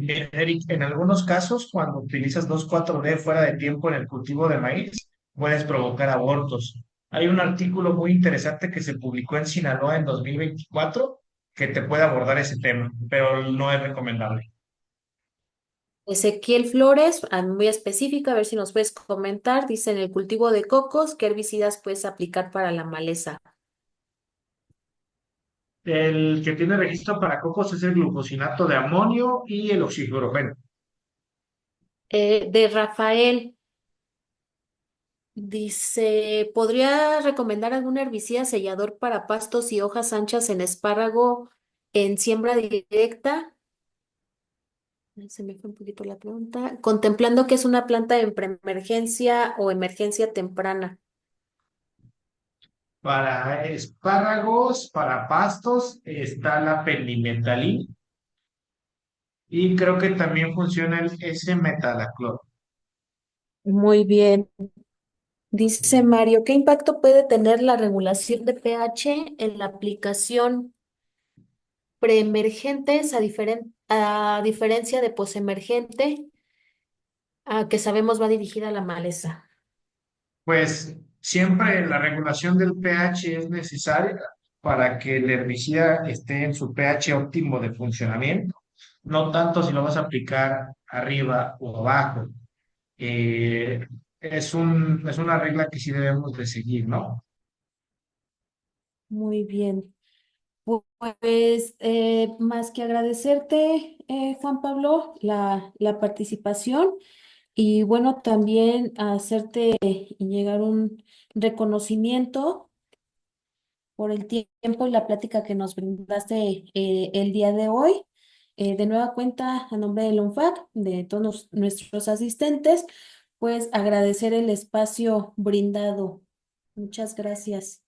Eric, en algunos casos, cuando utilizas 2,4-D fuera de tiempo en el cultivo de maíz, puedes provocar abortos. Hay un artículo muy interesante que se publicó en Sinaloa en 2024 que te puede abordar ese tema, pero no es recomendable. Ezequiel Flores, muy específica, a ver si nos puedes comentar, dice en el cultivo de cocos, ¿qué herbicidas puedes aplicar para la maleza? El que tiene registro para cocos es el glufosinato de amonio y el oxiclorofeno. De Rafael, dice, ¿podría recomendar algún herbicida sellador para pastos y hojas anchas en espárrago en siembra directa? Se me fue un poquito la pregunta. Contemplando que es una planta en preemergencia o emergencia temprana. Para espárragos, para pastos, está la pendimetalina y creo que también funciona el S-metalaclor. Muy bien. Dice Mario, ¿qué impacto puede tener la regulación de pH en la aplicación preemergentes a diferencia de posemergente, a que sabemos va dirigida a la maleza? Pues siempre la regulación del pH es necesaria para que el herbicida esté en su pH óptimo de funcionamiento, no tanto si lo vas a aplicar arriba o abajo. Eh, es una regla que sí debemos de seguir, ¿no? Muy bien. Pues más que agradecerte, Juan Pablo, la participación y bueno, también hacerte llegar un reconocimiento por el tiempo y la plática que nos brindaste el día de hoy. De nueva cuenta, a nombre de LONFAC, de todos nuestros asistentes, pues agradecer el espacio brindado. Muchas gracias.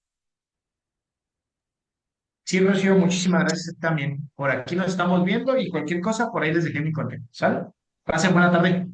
Sí, Rocío, muchísimas gracias también. Por aquí nos estamos viendo y cualquier cosa, por ahí les dejé mi contacto. ¿Sale? Pasen buena tarde.